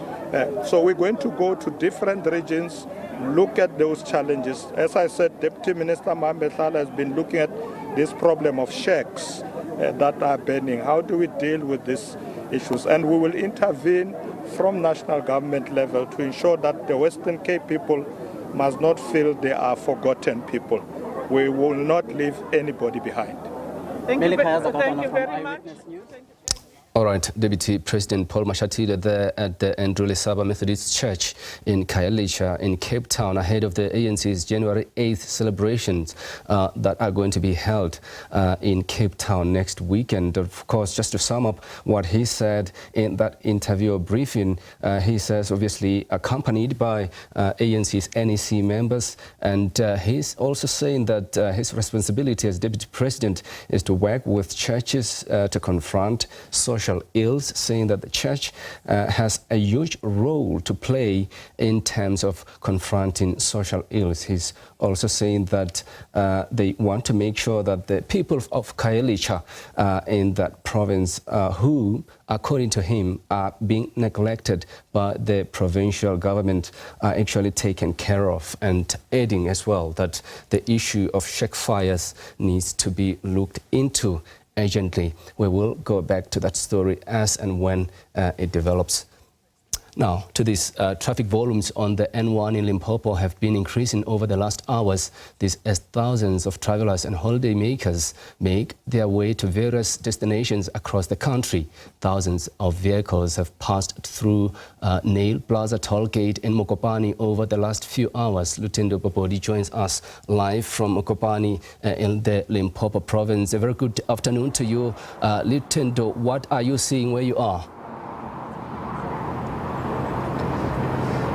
So we're going to go to different regions, look at those challenges. As I said, Deputy Minister Margaret Meral has been looking at this problem of shacks that are burning. How do we deal with these issues? And we will intervene from national government level to ensure that the Western Cape people must not feel they are forgotten people. We will not leave anybody behind. Thank you very much. All right, Deputy President Paul Mashati there at the Ndrule Saba Methodist Church in Khayelitsha in Cape Town ahead of the ANC's January 8th celebrations that are going to be held in Cape Town next weekend. Of course, just to sum up what he said in that interview or briefing, he says obviously accompanied by ANC's NEC members, and he's also saying that his responsibility as Deputy President is to work with churches to confront social ills, saying that the church has a huge role to play in terms of confronting social ills. He's also saying that they want to make sure that the people of Khayelitsha in that province who, according to him, are being neglected by the provincial government are actually taken care of, and adding as well that the issue of shack fires needs to be looked into urgently. We will go back to that story as and when it develops. Now, to this, traffic volumes on the N1 in Limpopo have been increasing over the last hours. This as thousands of travelers and holiday makers make their way to various destinations across the country. Thousands of vehicles have passed through Nail Plaza toll gate in Mokopane over the last few hours. Lutendo Popodi joins us live from Mokopane in the Limpopo province. A very good afternoon to you, Lutendo. What are you seeing where you are?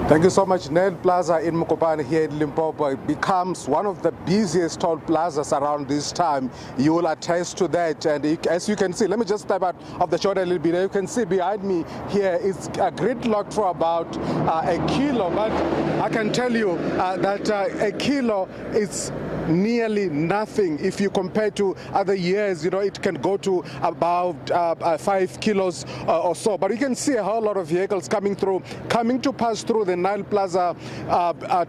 Thank you so much. Nail Plaza in Mokopane here in Limpopo, it becomes one of the busiest toll plazas around this time. You will attest to that. And as you can see, let me just step out of the shot a little bit. You can see behind me here is a gridlock for about a kilo. But I can tell you that a kilo is nearly nothing if you compare to other years. You know, it can go to about 5 kilos or so. But you can see a whole lot of vehicles coming to pass through the Nile Plaza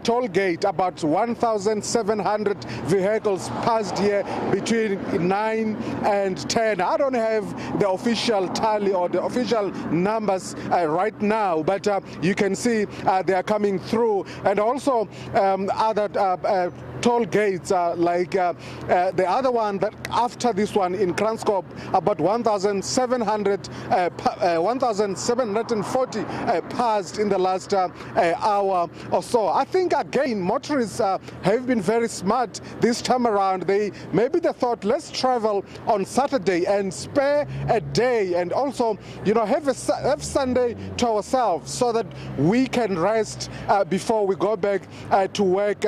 toll gate. About 1,700 vehicles passed here between 9 and 10. I don't have the official tally or the official numbers right now, but you can see they are coming through. And also other toll gates like the other one that after this one in Kranskop, about 1,740 passed in the last hour or so. I think again motorists have been very smart this time around. Maybe they thought, let's travel on Saturday and spare a day, and also, you know, have Sunday to ourselves so that we can rest before we go back to work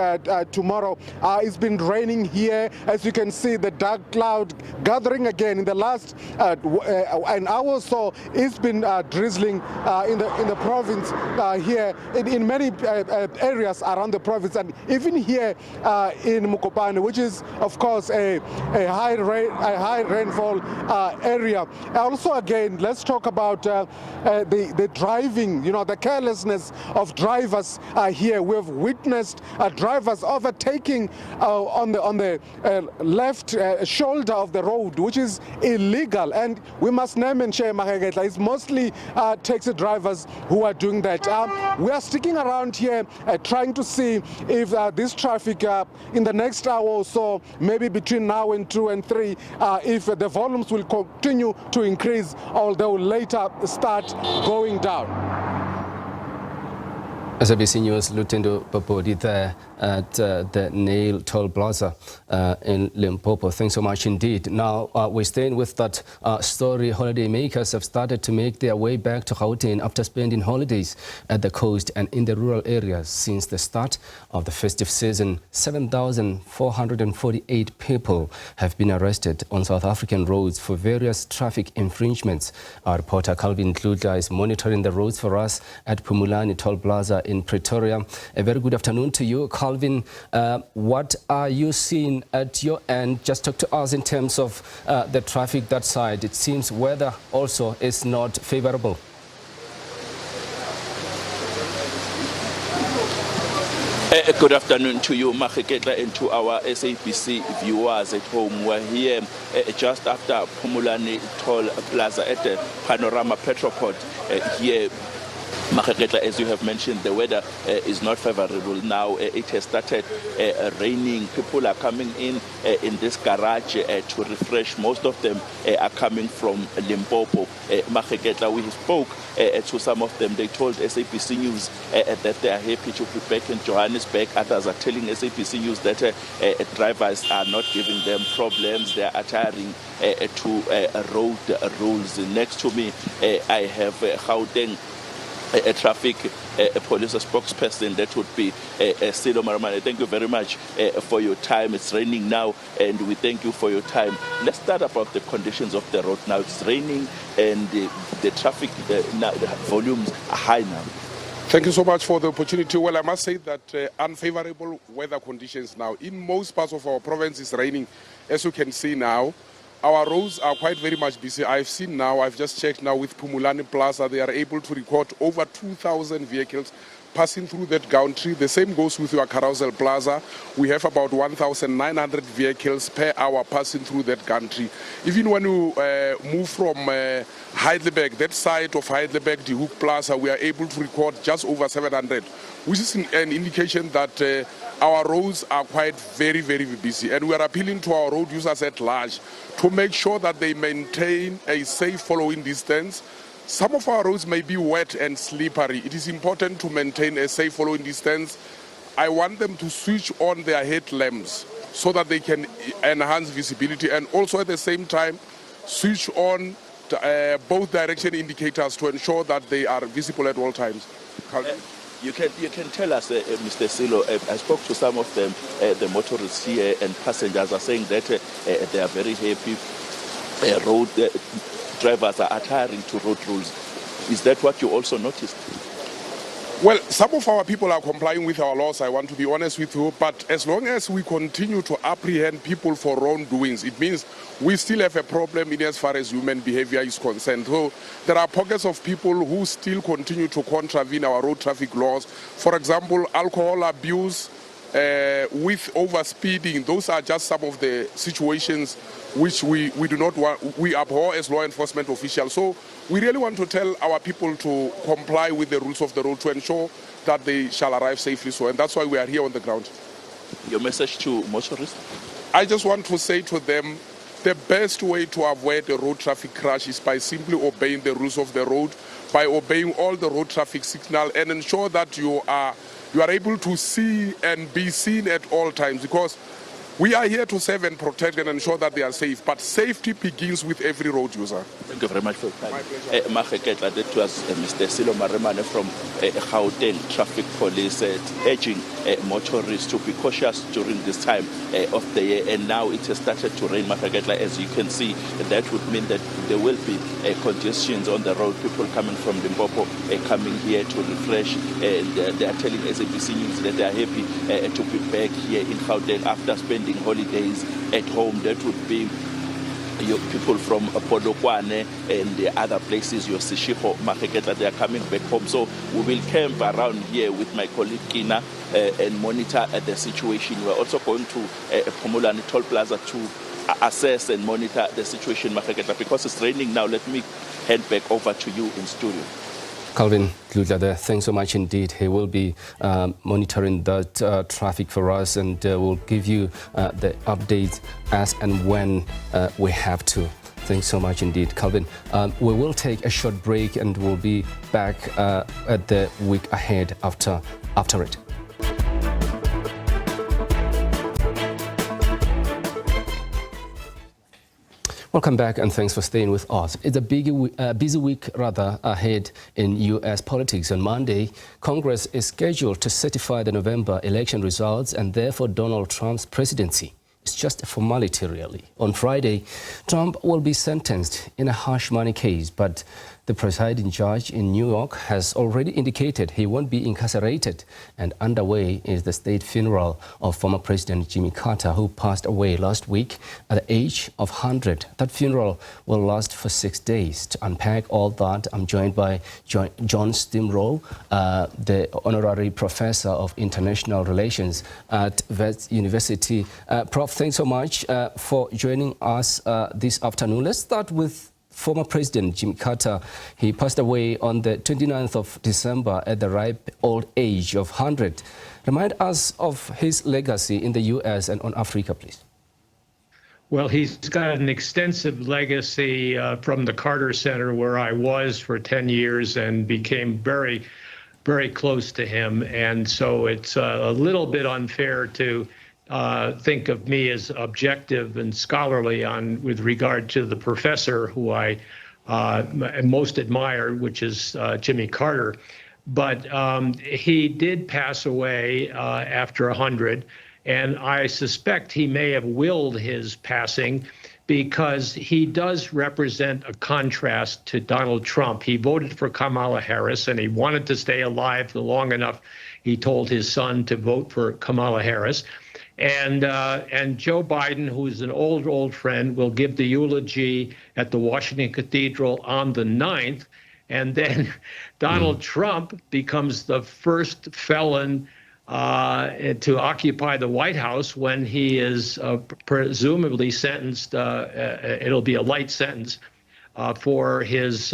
tomorrow. It's been raining here. As you can see, the dark cloud gathering again. In the last an hour or so, it's been drizzling in the province here in many areas around the province, and even here in Mokopane, which is of course a high rainfall area. Also, again, let's talk about the driving. You know, the carelessness of drivers here. We've witnessed drivers overtaking on the left shoulder of the road, which is illegal, and we must name and shame. It's mostly taxi drivers who are doing that. We are sticking around here trying to see if this traffic in the next hour or so, maybe between now and 2 and 3, if the volumes will continue to increase or they will later start going down. SABC News, Lutendo Popodi there at the Nail Toll Plaza in Limpopo. Thanks so much indeed. Now, we're staying with that story. Holiday makers have started to make their way back to Gauteng after spending holidays at the coast and in the rural areas. Since the start of the festive season, 7,448 people have been arrested on South African roads for various traffic infringements. Our reporter Calvin Kludla is monitoring the roads for us at Pumulani Toll Plaza in Pretoria. A very good afternoon to you, Calvin. What are you seeing at your end? Just talk to us in terms of the traffic that side. It seems weather also is not favorable. Good afternoon to you, Maheketla, and to our SABC viewers at home. We're here just after Pumulani Toll Plaza at the Panorama Petroport here Margaret, as you have mentioned, the weather is not favorable now. It has started raining. People are coming in this garage to refresh. Most of them are coming from Limpopo. Margaret, we spoke to some of them. They told SABC News that they are happy to be back in Johannesburg. Others are telling SABC News that drivers are not giving them problems. They are adhering to road rules. Next to me, I have Gauteng a traffic police spokesperson. That would be Silo Maramane. Thank you very much for your time. It's raining now, and we thank you for your time. Let's start about the conditions of the road now. It's raining, and the traffic now, the volumes are high now. Thank you so much for the opportunity. Well, I must say that unfavorable weather conditions now. In most parts of our province, it's raining, as you can see now. Our roads are quite very much busy. I've just checked now with Pumulani Plaza, they are able to record over 2,000 vehicles passing through that gantry. The same goes with your Carousel Plaza. We have about 1,900 vehicles per hour passing through that gantry. Even when you move from Heidelberg, that side of Heidelberg, the Hook Plaza, we are able to record just over 700, which is an indication that our roads are quite very, very busy. And we are appealing to our road users at large to make sure that they maintain a safe following distance. Some of our roads may be wet and slippery. It is important to maintain a safe following distance. I want them to switch on their headlamps so that they can enhance visibility, and also at the same time switch on both direction indicators to ensure that they are visible at all times. You can tell us, Mr. Silo, I spoke to some of them, the motorists here and passengers are saying that they are very happy. Road drivers are adhering to road rules. Is that what you also noticed? Well, some of our people are complying with our laws, I want to be honest with you, but as long as we continue to apprehend people for wrongdoings, it means we still have a problem in as far as human behavior is concerned. So there are pockets of people who still continue to contravene our road traffic laws. For example, alcohol abuse, with overspeeding. Those are just some of the situations which we do not want, we abhor as law enforcement officials. So we really want to tell our people to comply with the rules of the road to ensure that they shall arrive safely. So, and that's why we are here on the ground. Your message to motorists? I just want to say to them, the best way to avoid a road traffic crash is by simply obeying the rules of the road, by obeying all the road traffic signal, and ensure that you are able to see and be seen at all times, because we are here to serve and protect and ensure that they are safe. But safety begins with every road user. Thank you very much for your time. My pleasure. That was Mr. Silo Maremane from Gauteng Traffic Police, urging motorists to be cautious during this time of the year. And now it has started to rain, as you can see. That would mean that there will be congestions on the road. People coming from Limpopo coming here to refresh. They are telling SABC News that they are happy to be back here in Gauteng after spending holidays at home. That would be your people from Polokwane and the other places, your Sishiko, Maheketa, they are coming back home. So we will camp around here with my colleague Kina and monitor the situation. We're also going to Pomulani Toll Plaza to assess and monitor the situation, Maheketa. Because it's raining now, let me hand back over to you in studio. Calvin Ludla, thanks so much indeed. He will be monitoring that traffic for us, and we'll give you the updates as and when we have to. Thanks so much indeed, Calvin. We will take a short break and we'll be back at the week ahead after it. Welcome back and thanks for staying with us. It's a busy week ahead in U.S. politics. On Monday, Congress is scheduled to certify the November election results, and therefore Donald Trump's presidency is just a formality, really. On Friday, Trump will be sentenced in a hush money case, but the presiding judge in New York has already indicated he won't be incarcerated, and underway is the state funeral of former President Jimmy Carter, who passed away last week at the age of 100. That funeral will last for 6 days. To unpack all that, I'm joined by John Stimroll, the honorary professor of international relations at Wits University. Prof, thanks so much for joining us this afternoon. Let's start with former President Jimmy Carter. He passed away on the 29th of December at the ripe old age of 100. Remind us of his legacy in the U.S. and on Africa, please. Well, he's got an extensive legacy from the Carter Center, where I was for 10 years and became very, very close to him. And so it's a little bit unfair to think of me as objective and scholarly with regard to the professor who I most admire, which is Jimmy Carter. But he did pass away after 100. And I suspect he may have willed his passing because he does represent a contrast to Donald Trump. He voted for Kamala Harris, and he wanted to stay alive long enough, he told his son, to vote for Kamala Harris. And Joe Biden, who is an old friend, will give the eulogy at the Washington Cathedral on the 9th. And then Donald Trump becomes the first felon to occupy the White House when he is presumably sentenced. It'll be a light sentence for his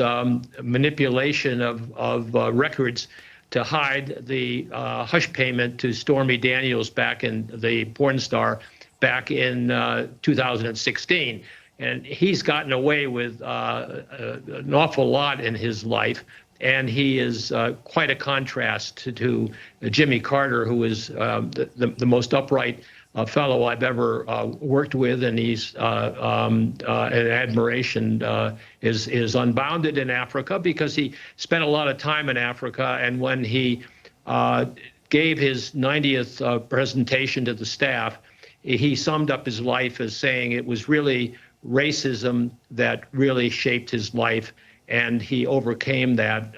manipulation of records to hide the hush payment to Stormy Daniels, the porn star, back in 2016. And he's gotten away with an awful lot in his life. And he is quite a contrast to Jimmy Carter, who is the most upright fellow I've ever worked with, and he's an admiration is unbounded in Africa because he spent a lot of time in Africa. And when he gave his 90th presentation to the staff, he summed up his life as saying it was really racism that really shaped his life. And he overcame that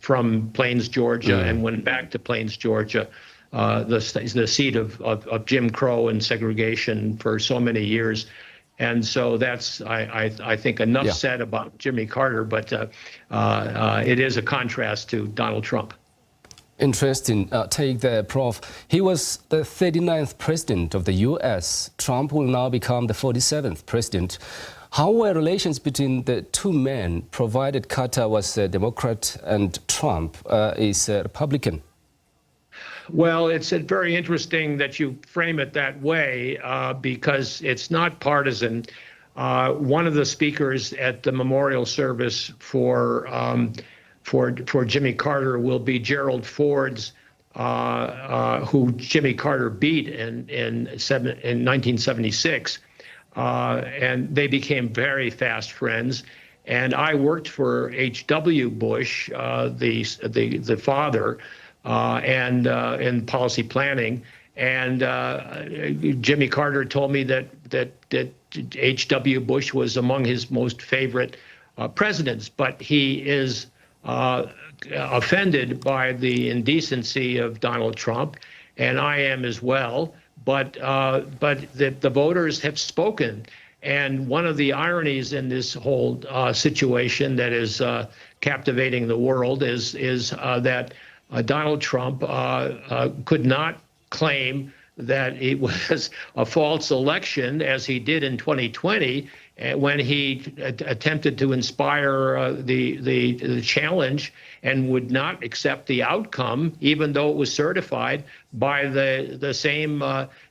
from Plains, Georgia, and went back to Plains, Georgia, the seat of Jim Crow and segregation for so many years. And so that's, I think, enough said about Jimmy Carter, but it is a contrast to Donald Trump. Interesting take there, Prof. He was the 39th president of the U.S. Trump will now become the 47th president. How were relations between the two men, provided Carter was a Democrat and Trump is a Republican? Well, it's very interesting that you frame it that way because it's not partisan. One of the speakers at the memorial service for Jimmy Carter will be Gerald Ford's, who Jimmy Carter beat in 1976. And they became very fast friends. And I worked for H.W. Bush, the father, and in policy planning. And Jimmy Carter told me that H.W. Bush was among his most favorite presidents, but he is offended by the indecency of Donald Trump, and I am as well. But the voters have spoken, and one of the ironies in this whole situation that is captivating the world is that Donald Trump could not claim that it was a false election, as he did in 2020, when he attempted to inspire the challenge and would not accept the outcome, even though it was certified by the same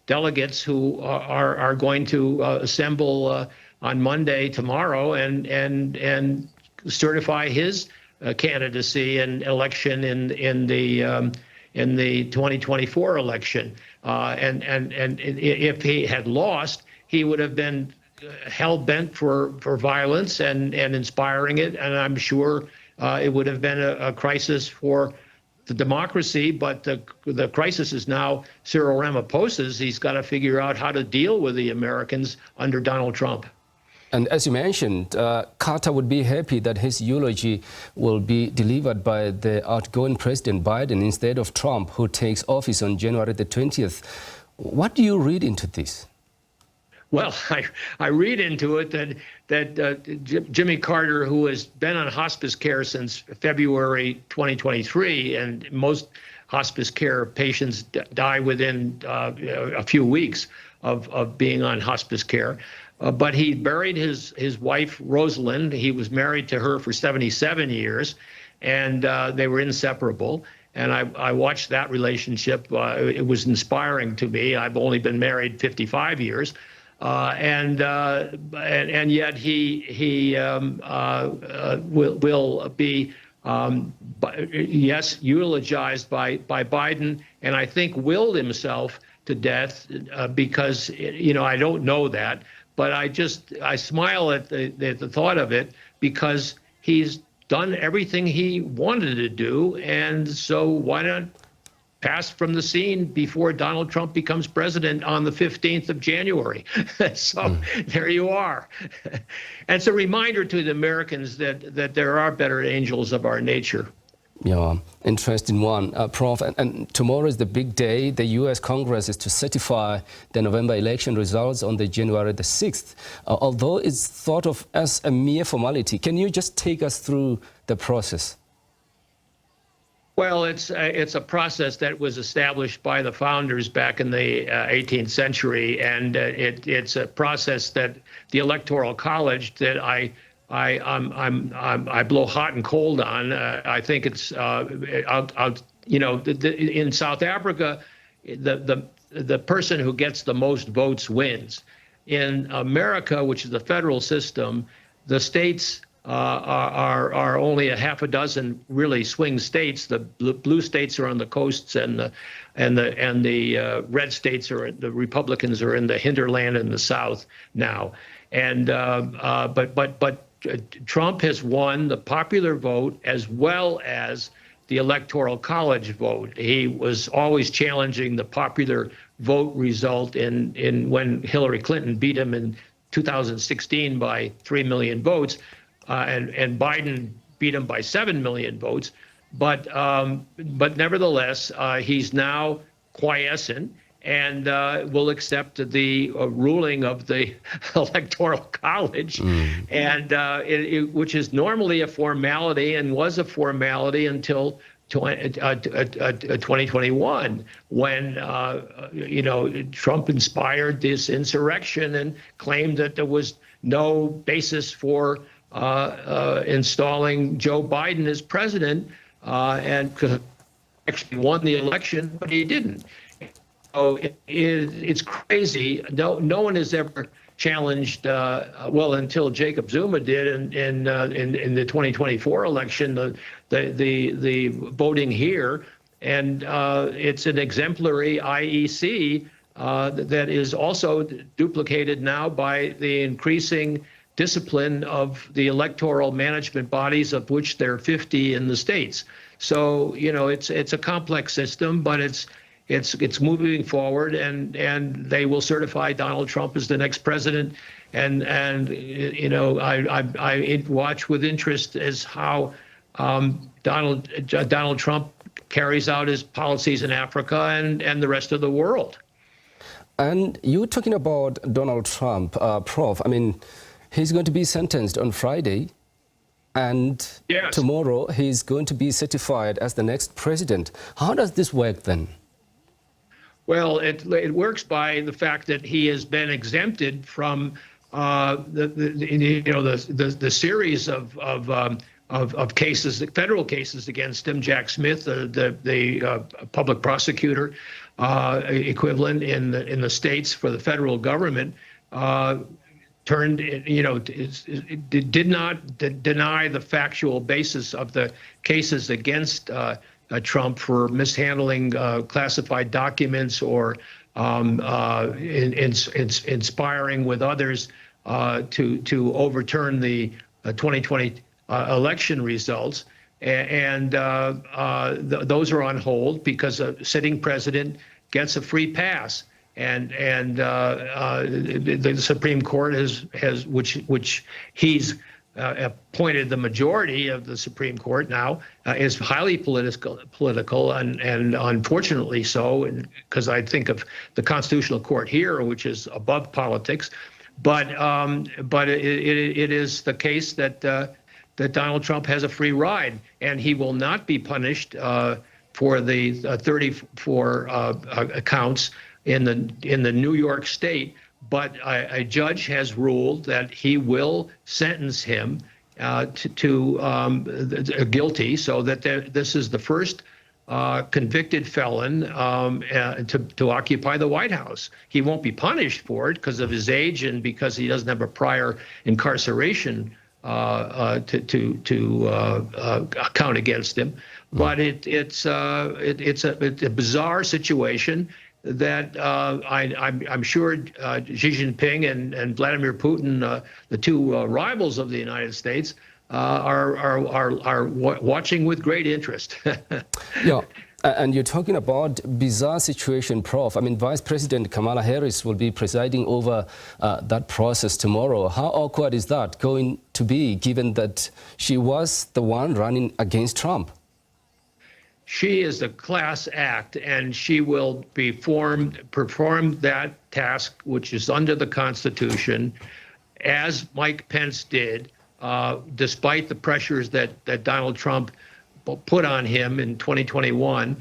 delegates who are going to assemble on Monday, tomorrow, and certify his candidacy and election in the 2024 election. And if he had lost, he would have been hell-bent for violence and inspiring it, and I'm sure it would have been a crisis for the democracy, but the crisis is now Cyril Ramaphosa's. He's got to figure out how to deal with the Americans under Donald Trump. And as you mentioned, Carter would be happy that his eulogy will be delivered by the outgoing President Biden instead of Trump, who takes office on January the 20th. What do you read into this? Well, I read into it that Jimmy Carter, who has been on hospice care since February 2023, and most hospice care patients die within a few weeks of being on hospice care, But he buried his wife, Rosalind. He was married to her for 77 years, and they were inseparable. And I watched that relationship. It was inspiring to me. I've only been married 55 years. And yet he will be, yes, eulogized by Biden, and I think willed himself to death because, I don't know that, but I smile at the thought of it because he's done everything he wanted to do, and so why not pass from the scene before Donald Trump becomes president on the 15th of January. So there you are. And it's a reminder to the Americans that there are better angels of our nature. Yeah, interesting one. Prof, and tomorrow is the big day. The U.S. Congress is to certify the November election results on the January the 6th. Although it's thought of as a mere formality, can you just take us through the process? Well, it's a process that was established by the founders back in the 18th century, and it's a process that the Electoral College that I blow hot and cold on. I think it's in South Africa, the person who gets the most votes wins. In America, which is the federal system, the states are only a half a dozen really swing states. The blue states are on the coasts, and the red states the Republicans are in the hinterland in the south now. And but Trump has won the popular vote as well as the Electoral College vote. He was always challenging the popular vote result in when Hillary Clinton beat him in 2016 by 3 million votes. And Biden beat him by 7 million votes, but nevertheless, he's now quiescent and will accept the ruling of the Electoral College, and which is normally a formality and was a formality until 2021, when Trump inspired this insurrection and claimed that there was no basis for installing Joe Biden as president, and actually won the election, but he didn't. So it's crazy. No one has ever challenged, well, until Jacob Zuma did in the 2024 election, the voting here, and it's an exemplary IEC that is also duplicated now by the increasing discipline of the electoral management bodies, of which there are 50 in the states. So it's a complex system, but it's moving forward, and they will certify Donald Trump as the next president. And I watch with interest as how Donald Trump carries out his policies in Africa and the rest of the world. And you're talking about Donald Trump, Prof. I mean, he's going to be sentenced on Friday, and yes, tomorrow he's going to be certified as the next president. How does this work then? Well, it works by the fact that he has been exempted from the series of cases, federal cases against him. Jack Smith, the public prosecutor equivalent in the states for the federal government, did not deny the factual basis of the cases against Trump for mishandling classified documents or inspiring with others to overturn the 2020 election results. And those are on hold because a sitting president gets a free pass. And the Supreme Court has which he's appointed the majority of the Supreme Court now, is highly political and unfortunately so, because I think of the Constitutional Court here, which is above politics. But it is the case that Donald Trump has a free ride, and he will not be punished for the 34 counts in the New York State, but a judge has ruled that he will sentence him guilty, so that this is the first convicted felon to occupy the White House. He won't be punished for it because of his age and because he doesn't have a prior incarceration to count against him. But it's a bizarre situation that I'm sure Xi Jinping and Vladimir Putin, the two rivals of the United States, are watching with great interest. Yeah, and you're talking about bizarre situation, Prof. I mean, Vice President Kamala Harris will be presiding over that process tomorrow. How awkward is that going to be, given that she was the one running against Trump? She is a class act, and she will perform that task, which is under the Constitution, as Mike Pence did, despite the pressures that Donald Trump put on him in 2021,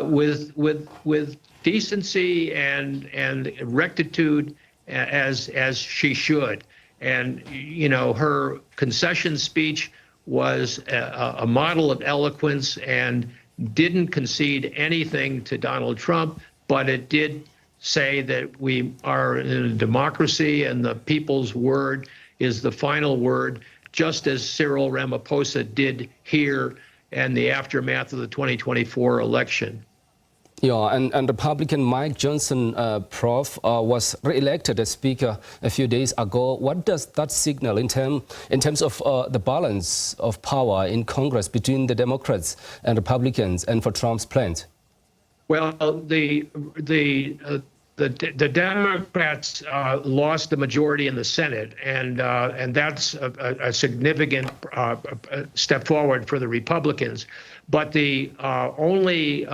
with decency and rectitude, as she should. And you know, her concession speech was a model of eloquence and didn't concede anything to Donald Trump, but it did say that we are in a democracy and the people's word is the final word, just as Cyril Ramaphosa did here in the aftermath of the 2024 election. Yeah, and Republican Mike Johnson, Prof, was re-elected as Speaker a few days ago. What does that signal in terms of the balance of power in Congress between the Democrats and Republicans and for Trump's plans? Well, the Democrats lost the majority in the Senate, and that's a significant step forward for the Republicans. But the only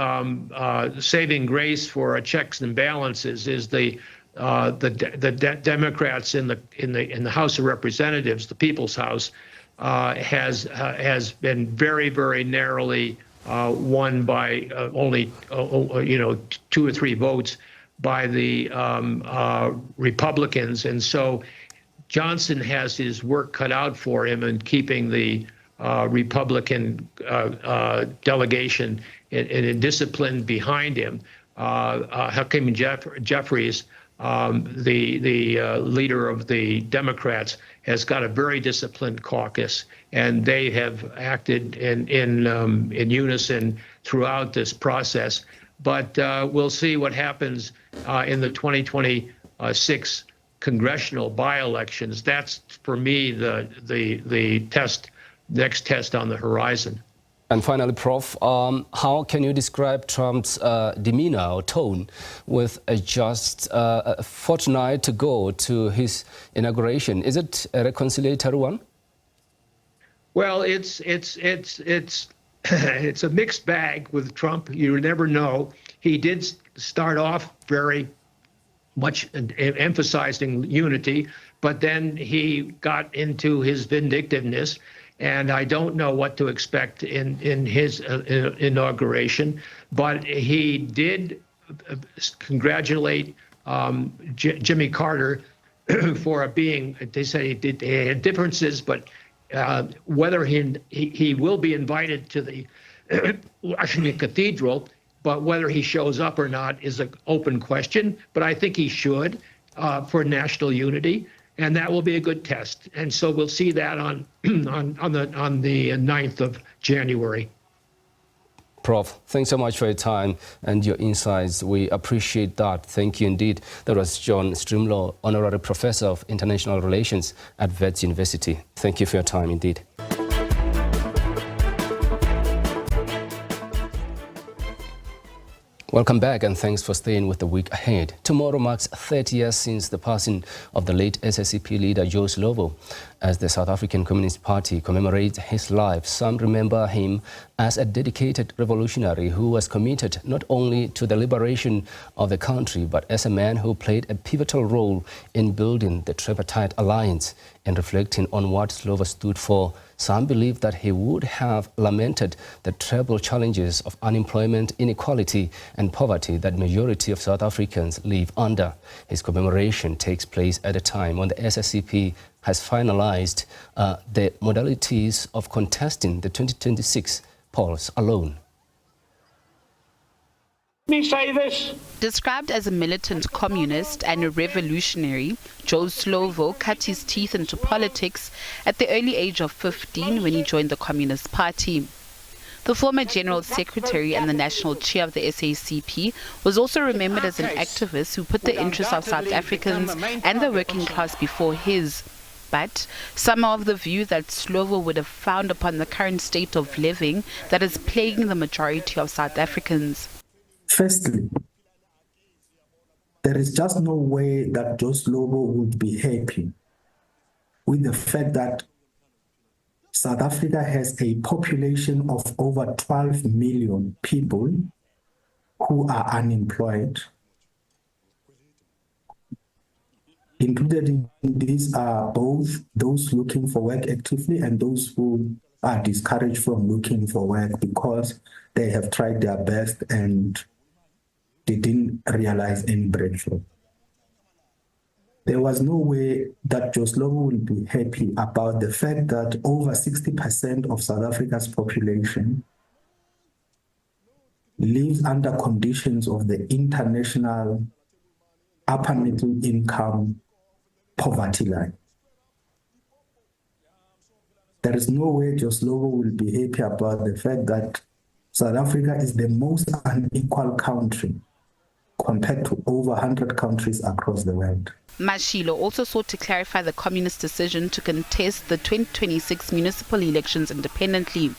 saving grace for checks and balances is the Democrats in the House of Representatives, the People's House, has been very, very narrowly won by only 2 or 3 votes by the Republicans, and so Johnson has his work cut out for him in keeping the Republican delegation in discipline behind him. Hakeem Jeffries, the leader of the Democrats, has got a very disciplined caucus, and they have acted in unison throughout this process. But we'll see what happens in the 2026 congressional by-elections. That's, for me, the next test on the horizon. And finally, Prof, how can you describe Trump's demeanor or tone with just a fortnight to go to his inauguration? Is it a reconciliatory one? Well, it's a mixed bag with Trump. You never know. He did start off very much emphasizing unity, but then he got into his vindictiveness, and I don't know what to expect in his inauguration. But he did congratulate Jimmy Carter for being, they say they had differences, but whether he will be invited to the Washington Cathedral, but whether he shows up or not is an open question. But I think he should for national unity, and that will be a good test. And so we'll see that on the 9th of January. Prof, thanks so much for your time and your insights. We appreciate that. Thank you indeed. That was John Strimlow, Honorary Professor of International Relations at Wits University. Thank you for your time indeed. Welcome back, and thanks for staying with the week ahead. Tomorrow marks 30 years since the passing of the late SACP leader Joe Slovo. As the South African Communist Party commemorates his life, some remember him as a dedicated revolutionary who was committed not only to the liberation of the country, but as a man who played a pivotal role in building the tripartite alliance. And reflecting on what Slovo stood for, some believe that he would have lamented the treble challenges of unemployment, inequality and poverty that majority of South Africans live under. His commemoration takes place at a time when the SABC has finalized the modalities of contesting the 2026 polls alone. Me say this. Described as a militant communist and a revolutionary, Joe Slovo cut his teeth into politics at the early age of 15 when he joined the Communist Party. The former General Secretary and the National Chair of the SABC was also remembered as an activist who put the interests of South Africans and the working class before his. But some are of the view that Slovo would have frowned upon the current state of living that is plaguing the majority of South Africans. Firstly, there is just no way that Joe Slovo would be happy with the fact that South Africa has a population of over 12 million people who are unemployed. Included in these are both those looking for work actively and those who are discouraged from looking for work because they have tried their best and they didn't realize any breakthrough. There was no way that Joe Slovo will be happy about the fact that over 60% of South Africa's population lives under conditions of the international upper middle income poverty line. There is no way Joe Slovo will be happy about the fact that South Africa is the most unequal country compared to over 100 countries across the world. Mashilo also sought to clarify the communist decision to contest the 2026 municipal elections independently.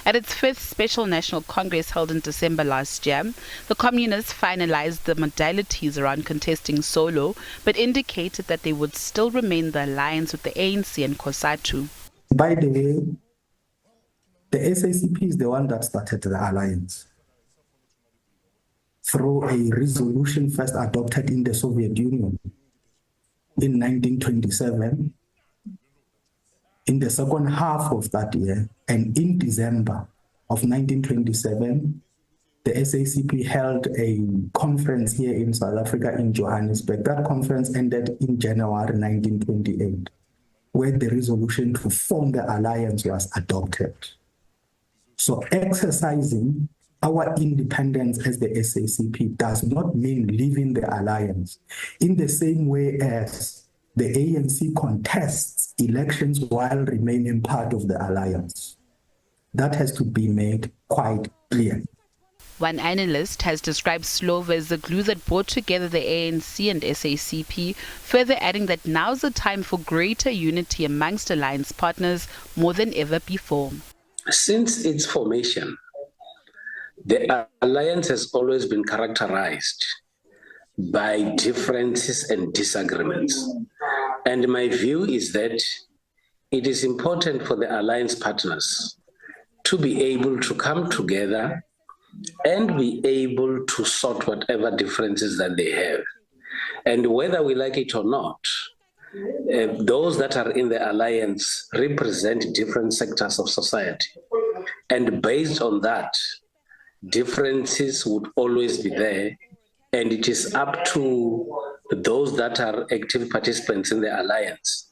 At its fifth Special National Congress held in December last year, the communists finalized the modalities around contesting solo, but indicated that they would still remain the alliance with the ANC and COSATU. By the way, the SABC is the one that started the alliance through a resolution first adopted in the Soviet Union in 1927. In the second half of that year, and in December of 1927, the SABC held a conference here in South Africa in Johannesburg. That conference ended in January 1928, where the resolution to form the alliance was adopted. So exercising our independence as the SABC does not mean leaving the alliance, in the same way as the ANC contests elections while remaining part of the alliance. That has to be made quite clear. One analyst has described Slovo as the glue that brought together the ANC and SABC, further adding that now's the time for greater unity amongst alliance partners more than ever before. Since its formation, the alliance has always been characterized by differences and disagreements. And my view is that it is important for the alliance partners to be able to come together and be able to sort whatever differences that they have. And whether we like it or not, those that are in the alliance represent different sectors of society. And based on that, differences would always be there. And it is up to those that are active participants in the alliance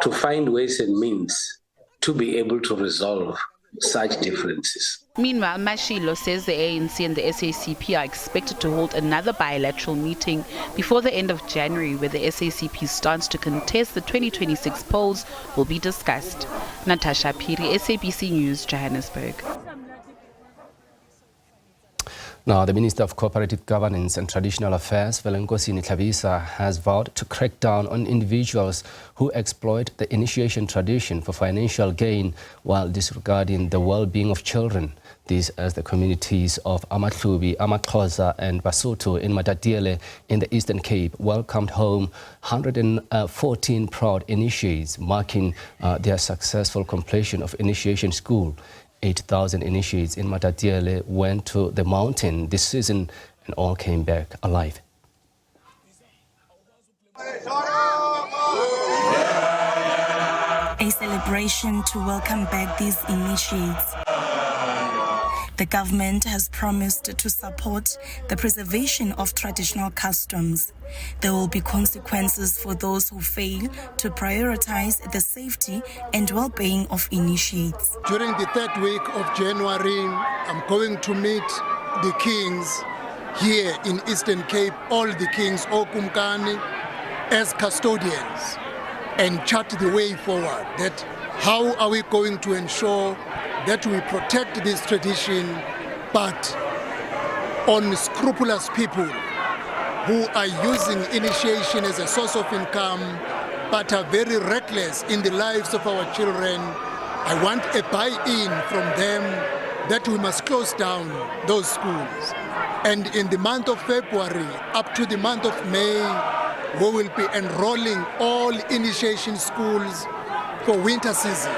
to find ways and means to be able to resolve such differences. Meanwhile, Mashilo says the ANC and the SABC are expected to hold another bilateral meeting before the end of January, where the SABC's stance to contest the 2026 polls will be discussed. Natasha Piri, SABC News, Johannesburg. Now, the Minister of Cooperative Governance and Traditional Affairs, Velenkosi Tlhabisa, has vowed to crack down on individuals who exploit the initiation tradition for financial gain while disregarding the well-being of children. This as the communities of Amatlubi, Amaxhosa and Basotho in Matatiele in the Eastern Cape welcomed home 114 proud initiates, marking their successful completion of initiation school. 8,000 initiates in Matatiele went to the mountain this season and all came back alive. A celebration to welcome back these initiates. The government has promised to support the preservation of traditional customs. There will be consequences for those who fail to prioritize the safety and well-being of initiates. During the third week of January, I'm going to meet the kings here in Eastern Cape, all the kings, Okumkani, as custodians, and chart the way forward. That how are we going to ensure that we protect this tradition, but unscrupulous people who are using initiation as a source of income, but are very reckless in the lives of our children. I want a buy-in from them that we must close down those schools. And in the month of February up to the month of May, we will be enrolling all initiation schools for winter season.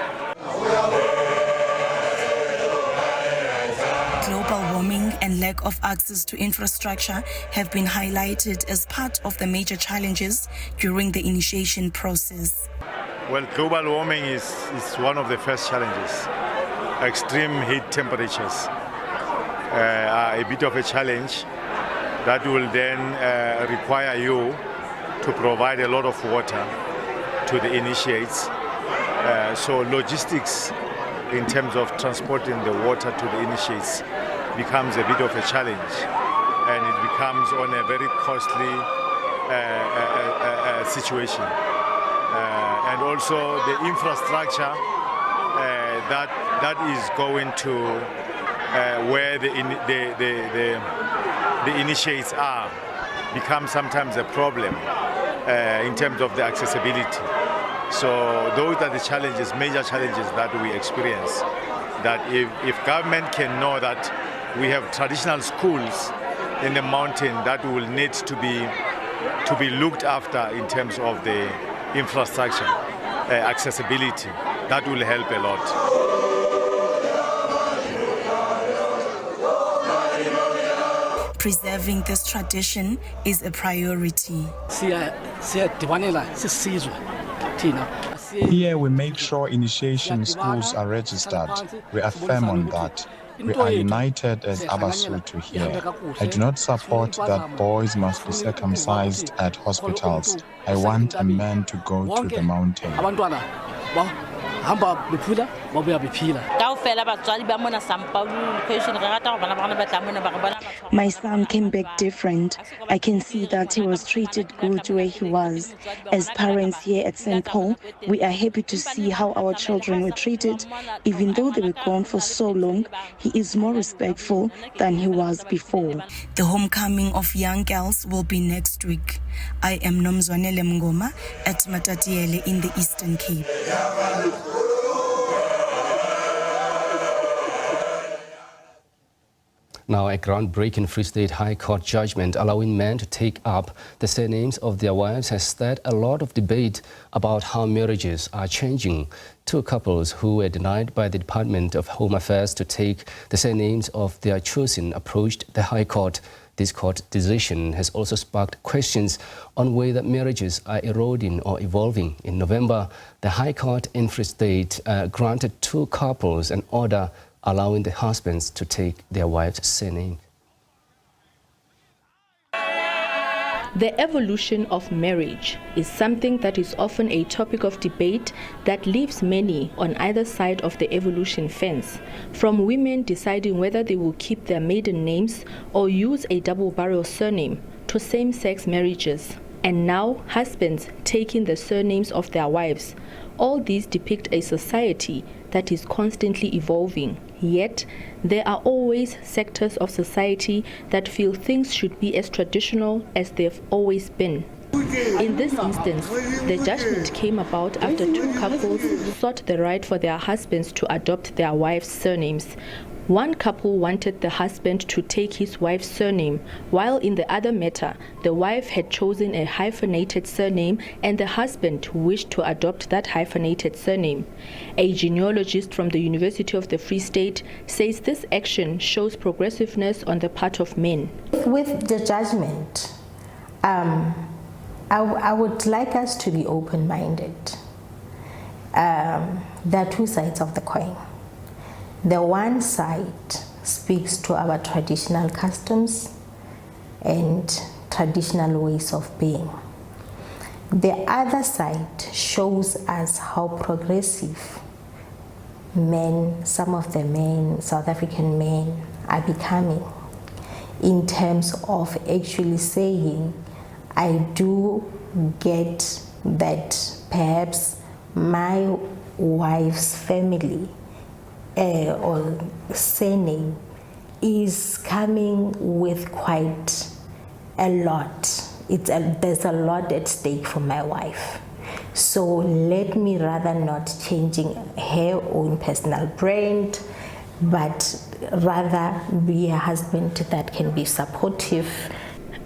Global warming and lack of access to infrastructure have been highlighted as part of the major challenges during the initiation process. Well, global warming is one of the first challenges. Extreme heat temperatures are a bit of a challenge that will then require you to provide a lot of water to the initiates. So logistics in terms of transporting the water to the initiates becomes a bit of a challenge, and it becomes on a very costly situation. And also the infrastructure that is going to where the initiates are becomes sometimes a problem in terms of the accessibility. So those are the challenges, major challenges that we experience. That if government can know that we have traditional schools in the mountain that will need to be looked after in terms of the infrastructure, accessibility, that will help a lot. Preserving this tradition is a priority. Here we make sure initiation schools are registered. We are firm on that. We are united as Abasotho here. I do not support that boys must be circumcised at hospitals. I want a man to go to the mountain. My son came back different. I can see that he was treated good where he was. As parents here at St. Paul, we are happy to see how our children were treated. Even though they were gone for so long, he is more respectful than he was before. The homecoming of young girls will be next week. I am Nomzwanele Mngoma at Matatiele in the Eastern Cape. Now, a groundbreaking Free State High Court judgment allowing men to take up the surnames of their wives has stirred a lot of debate about how marriages are changing. Two couples who were denied by the Department of Home Affairs to take the surnames of their choosing approached the High Court. This court decision has also sparked questions on whether marriages are eroding or evolving. In November, the High Court in Free State granted two couples an order allowing the husbands to take their wife's surname. The evolution of marriage is something that is often a topic of debate that leaves many on either side of the evolution fence, from women deciding whether they will keep their maiden names or use a double-barrel surname, to same-sex marriages, and now husbands taking the surnames of their wives. All these depict a society that is constantly evolving, yet there are always sectors of society that feel things should be as traditional as they've always been. In this instance, the judgment came about after two couples sought the right for their husbands to adopt their wives' surnames. One couple wanted the husband to take his wife's surname, while in the other matter, the wife had chosen a hyphenated surname and the husband wished to adopt that hyphenated surname. A genealogist from the University of the Free State says this action shows progressiveness on the part of men. With the judgment, I would like us to be open-minded. There are two sides of the coin. The one side speaks to our traditional customs and traditional ways of being. The other side shows us how progressive men, some of the men, South African men, are becoming in terms of actually saying, I do get that perhaps my wife's family or surname is coming with quite a lot. There's a lot at stake for my wife. So let me rather not changing her own personal brand, but rather be a husband that can be supportive.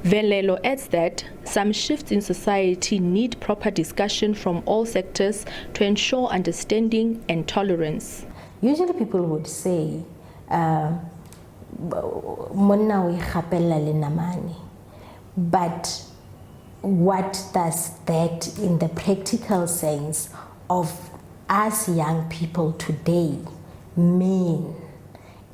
Velelo adds that some shifts in society need proper discussion from all sectors to ensure understanding and tolerance. Usually people would say, but what does that in the practical sense of us young people today mean?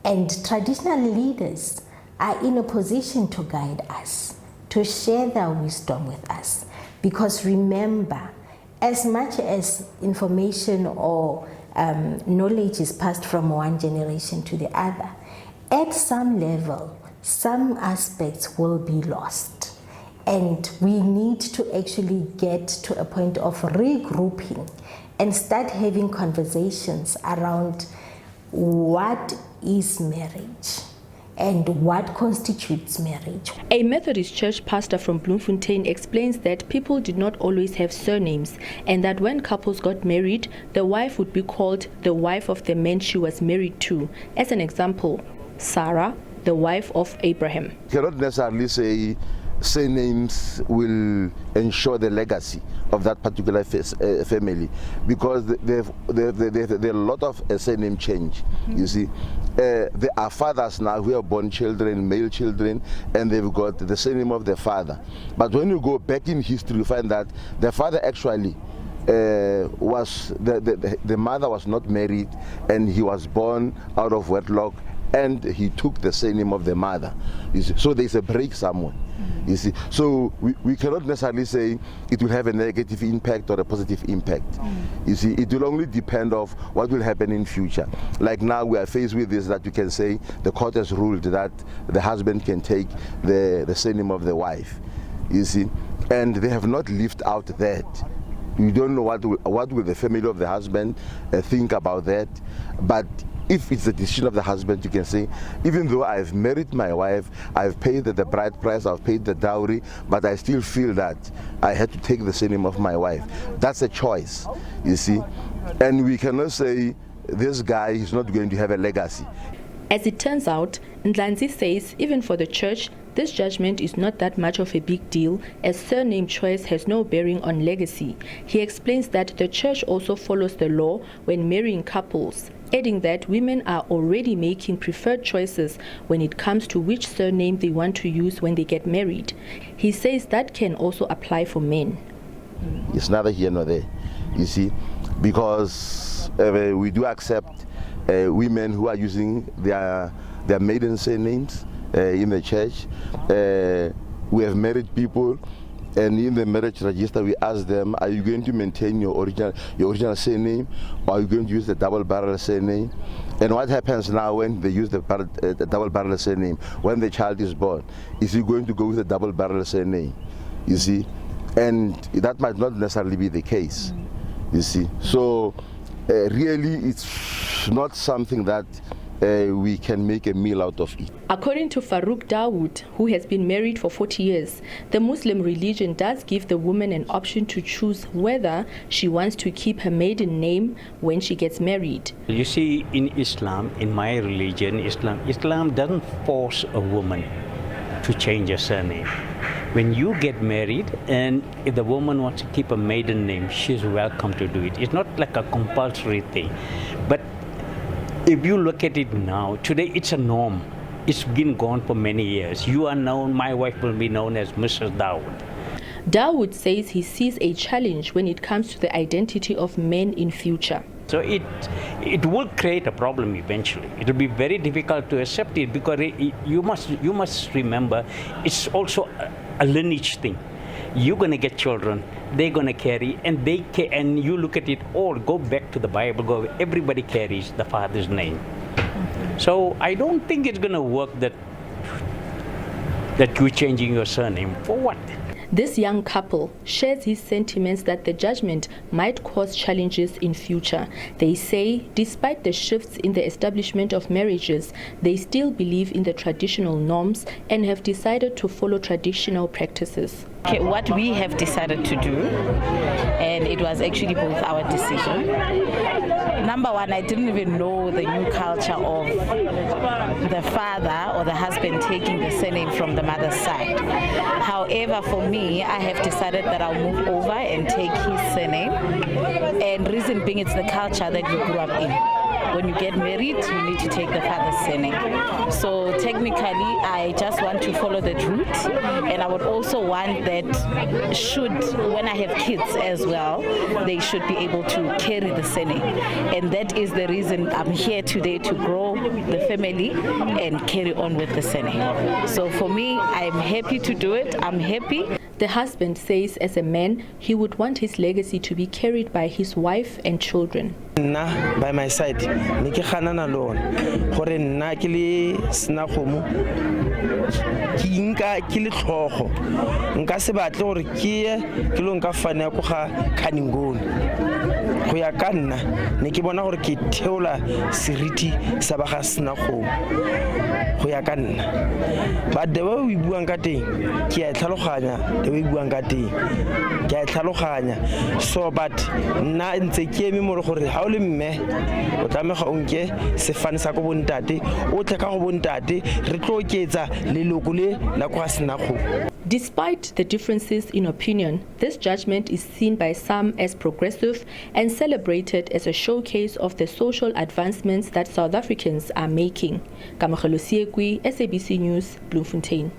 And traditional leaders are in a position to guide us, to share their wisdom with us. Because remember, as much as information or knowledge is passed from one generation to the other, at some level, some aspects will be lost. And we need to actually get to a point of regrouping and start having conversations around what is marriage and what constitutes marriage. A Methodist church pastor from Bloemfontein explains that people did not always have surnames, and that when couples got married, the wife would be called the wife of the man she was married to. As an example, Sarah, the wife of Abraham. You cannot necessarily say surnames will ensure the legacy of that particular family, because there are a lot of surname change. You see, there are fathers now who have born children, male children, and they've got the surname of their father. But when you go back in history, you find that the father actually was the mother was not married, and he was born out of wedlock, and he took the surname of the mother. You see, so there's a break somewhere. You see, so we cannot necessarily say it will have a negative impact or a positive impact. You see, it will only depend on what will happen in future. Like now we are faced with this, that you can say the court has ruled that the husband can take the surname of the wife. You see, and they have not lived out that. You don't know what will the family of the husband think about that. But if it's the decision of the husband, you can say, even though I've married my wife, I've paid the bride price, I've paid the dowry, but I still feel that I had to take the surname of my wife. That's a choice, you see. And we cannot say this guy is not going to have a legacy. As it turns out, Ndlanzi says even for the church, this judgment is not that much of a big deal, as surname choice has no bearing on legacy. He explains that the church also follows the law when marrying couples, adding that women are already making preferred choices when it comes to which surname they want to use when they get married. He says that can also apply for men. It's neither here nor there, you see, because we do accept women who are using their maiden surnames in the church. We have married people, and in the marriage register we ask them, are you going to maintain your original surname, or are you going to use the double barrel surname? And what happens now when they use the double barrel surname? When the child is born, is he going to go with the double barrel surname? You see, and that might not necessarily be the case. you see. So really it's not something that we can make a meal out of it. According to Farouk Dawood, who has been married for 40 years, the Muslim religion does give the woman an option to choose whether she wants to keep her maiden name when she gets married. You see, in Islam, in my religion, Islam doesn't force a woman to change her surname. When you get married and if the woman wants to keep a maiden name, she's welcome to do it. It's not like a compulsory thing. But if you look at it now, today it's a norm. It's been gone for many years. You are known, my wife will be known as Mrs. Dawood. Dawood says he sees a challenge when it comes to the identity of men in future. So it will create a problem eventually. It will be very difficult to accept it because you must remember it's also a lineage thing. You're going to get children, they're going to carry, and you look at it all, go back to the Bible, everybody carries the father's name. So I don't think it's going to work that you're changing your surname. For what? This young couple shares his sentiments that the judgment might cause challenges in future. They say, despite the shifts in the establishment of marriages, they still believe in the traditional norms and have decided to follow traditional practices. Okay, what we have decided to do, and it was actually both our decision. Number one, I didn't even know the new culture of the father or the husband taking the surname from the mother's side. However, for me, I have decided that I'll move over and take his surname. And reason being, it's the culture that you grew up in. When you get married, you need to take the father's surname. So technically, I just want to follow that route, and I would also want that when I have kids as well, they should be able to carry the surname. And that is the reason I'm here today, to grow the family and carry on with the surname. So for me, I'm happy to do it. I'm happy. The husband says as a man, he would want his legacy to be carried by his wife and children. By my side, nike khanana lona gore nna ke le sna khomo ke nka ke le tlhogo nka se batle gore ke lo nka fane go ga khaningoni go ya ka nna ne ke bona gore ke theola seriti sa ba ga sna khomo go ya ka nna ba de ba o buang ka teng ke a tlhaloganya de ba buang ka teng ke a tlhaloganya so but nna ntse ke eme mo gore ha o le mme o tlamega o nke sefane sa go bontate o tle ka go bontate re tlo oketsa leloko le la go sena go. Despite the differences in opinion, this judgment is seen by some as progressive and celebrated as a showcase of the social advancements that South Africans are making. Kamogelo Siekwi, SABC News, Bloemfontein.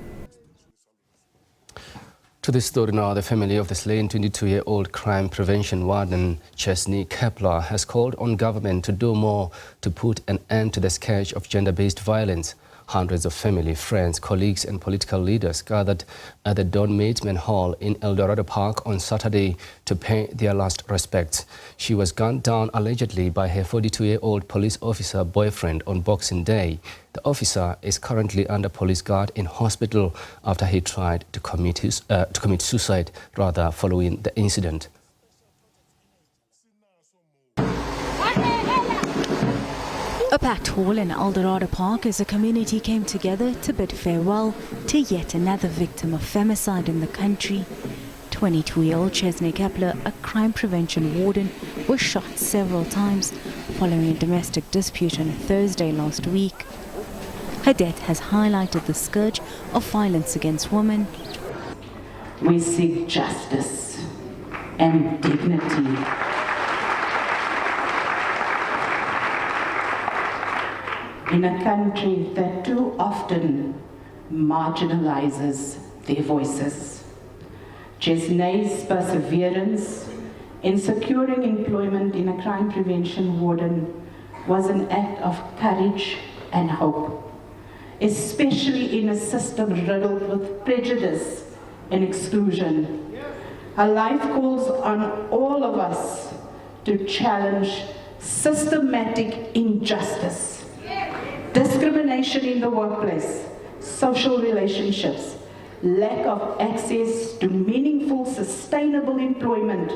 To this story now, the family of the slain 22-year-old crime prevention warden Chesney Kepler has called on government to do more to put an end to the scourge of gender-based violence. Hundreds of family, friends, colleagues and political leaders gathered at the Don Matesman Hall in Eldorado Park on Saturday to pay their last respects. She was gunned down allegedly by her 42-year-old police officer boyfriend on Boxing Day. The officer is currently under police guard in hospital after he tried to commit suicide following the incident. A packed hall in Eldorado Park as the community came together to bid farewell to yet another victim of femicide in the country. 22-year-old Chesney Kepler, a crime prevention warden, was shot several times following a domestic dispute on Thursday last week. Her death has highlighted the scourge of violence against women. We seek justice and dignity. In a country that too often marginalizes their voices. Chesney's perseverance in securing employment in a crime prevention warden was an act of courage and hope, especially in a system riddled with prejudice and exclusion. Her life calls on all of us to challenge systematic injustice, discrimination in the workplace, social relationships, lack of access to meaningful, sustainable employment,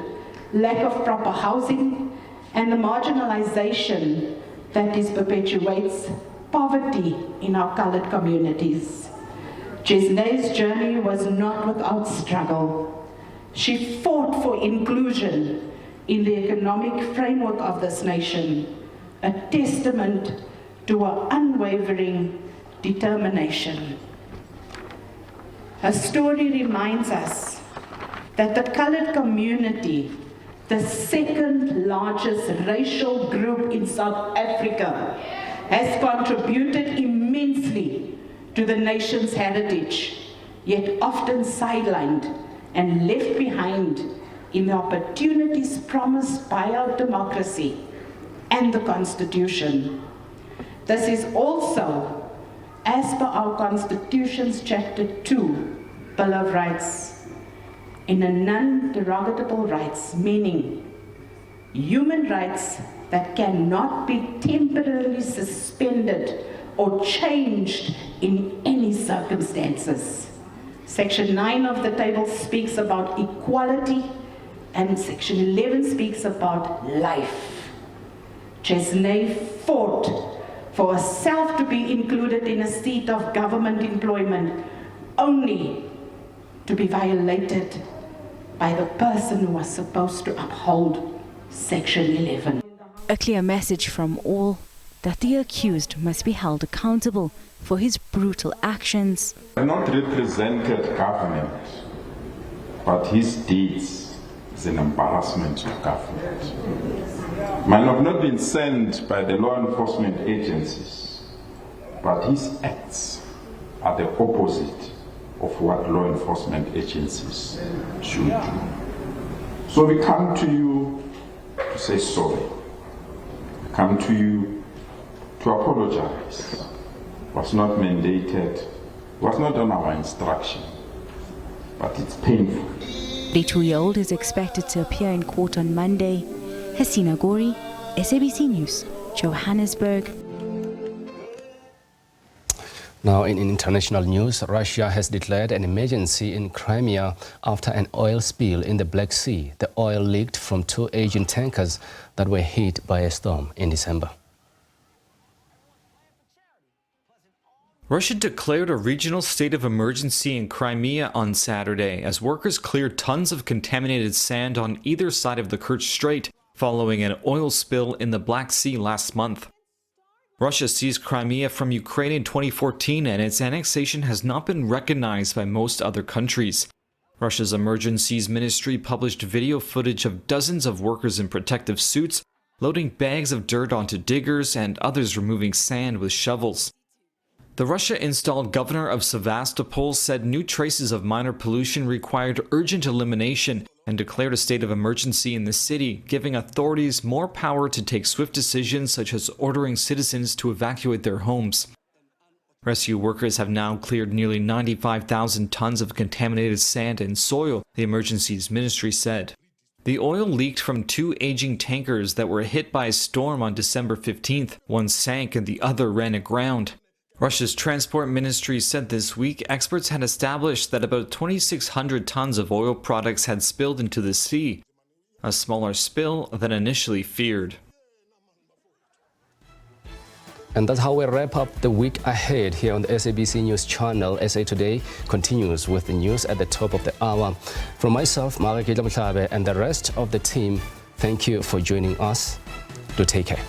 lack of proper housing, and the marginalization that perpetuates poverty in our colored communities. Jesnay's journey was not without struggle. She fought for inclusion in the economic framework of this nation, a testament to her unwavering determination. Her story reminds us that the colored community, the second largest racial group in South Africa, has contributed immensely to the nation's heritage, yet often sidelined and left behind in the opportunities promised by our democracy and the Constitution. This is also, as per our Constitution's Chapter 2, Bill of Rights, in a non-derogable rights, meaning human rights that cannot be temporarily suspended or changed in any circumstances. Section 9 of the table speaks about equality, and Section 11 speaks about life. Jesnay fought for herself to be included in a seat of government employment, only to be violated by the person who was supposed to uphold Section 11. A clear message from all that the accused must be held accountable for his brutal actions. He not represented government, but his deeds is an embarrassment to government. Might have not been sent by the law enforcement agencies, but his acts are the opposite of what law enforcement agencies should do. So we come to you to say sorry. We come to you to apologize. Was not mandated, was not on our instruction, but it's painful. The 2-year-old is expected to appear in court on Monday. Hasina Gori, SABC News, Johannesburg. Now in international news, Russia has declared an emergency in Crimea after an oil spill in the Black Sea. The oil leaked from 2 Asian tankers that were hit by a storm in December. Russia declared a regional state of emergency in Crimea on Saturday as workers cleared tons of contaminated sand on either side of the Kerch Strait following an oil spill in the Black Sea last month. Russia seized Crimea from Ukraine in 2014 and its annexation has not been recognized by most other countries. Russia's Emergencies Ministry published video footage of dozens of workers in protective suits loading bags of dirt onto diggers and others removing sand with shovels. The Russia-installed governor of Sevastopol said new traces of minor pollution required urgent elimination and declared a state of emergency in the city, giving authorities more power to take swift decisions such as ordering citizens to evacuate their homes. Rescue workers have now cleared nearly 95,000 tons of contaminated sand and soil, the Emergencies Ministry said. The oil leaked from 2 aging tankers that were hit by a storm on December 15th. One sank and the other ran aground. Russia's transport ministry said this week experts had established that about 2,600 tons of oil products had spilled into the sea, a smaller spill than initially feared. And that's how we wrap up the week ahead here on the SABC News channel. SA Today continues with the news at the top of the hour. From myself, Margaret Meral, and the rest of the team, thank you for joining us. Do take care.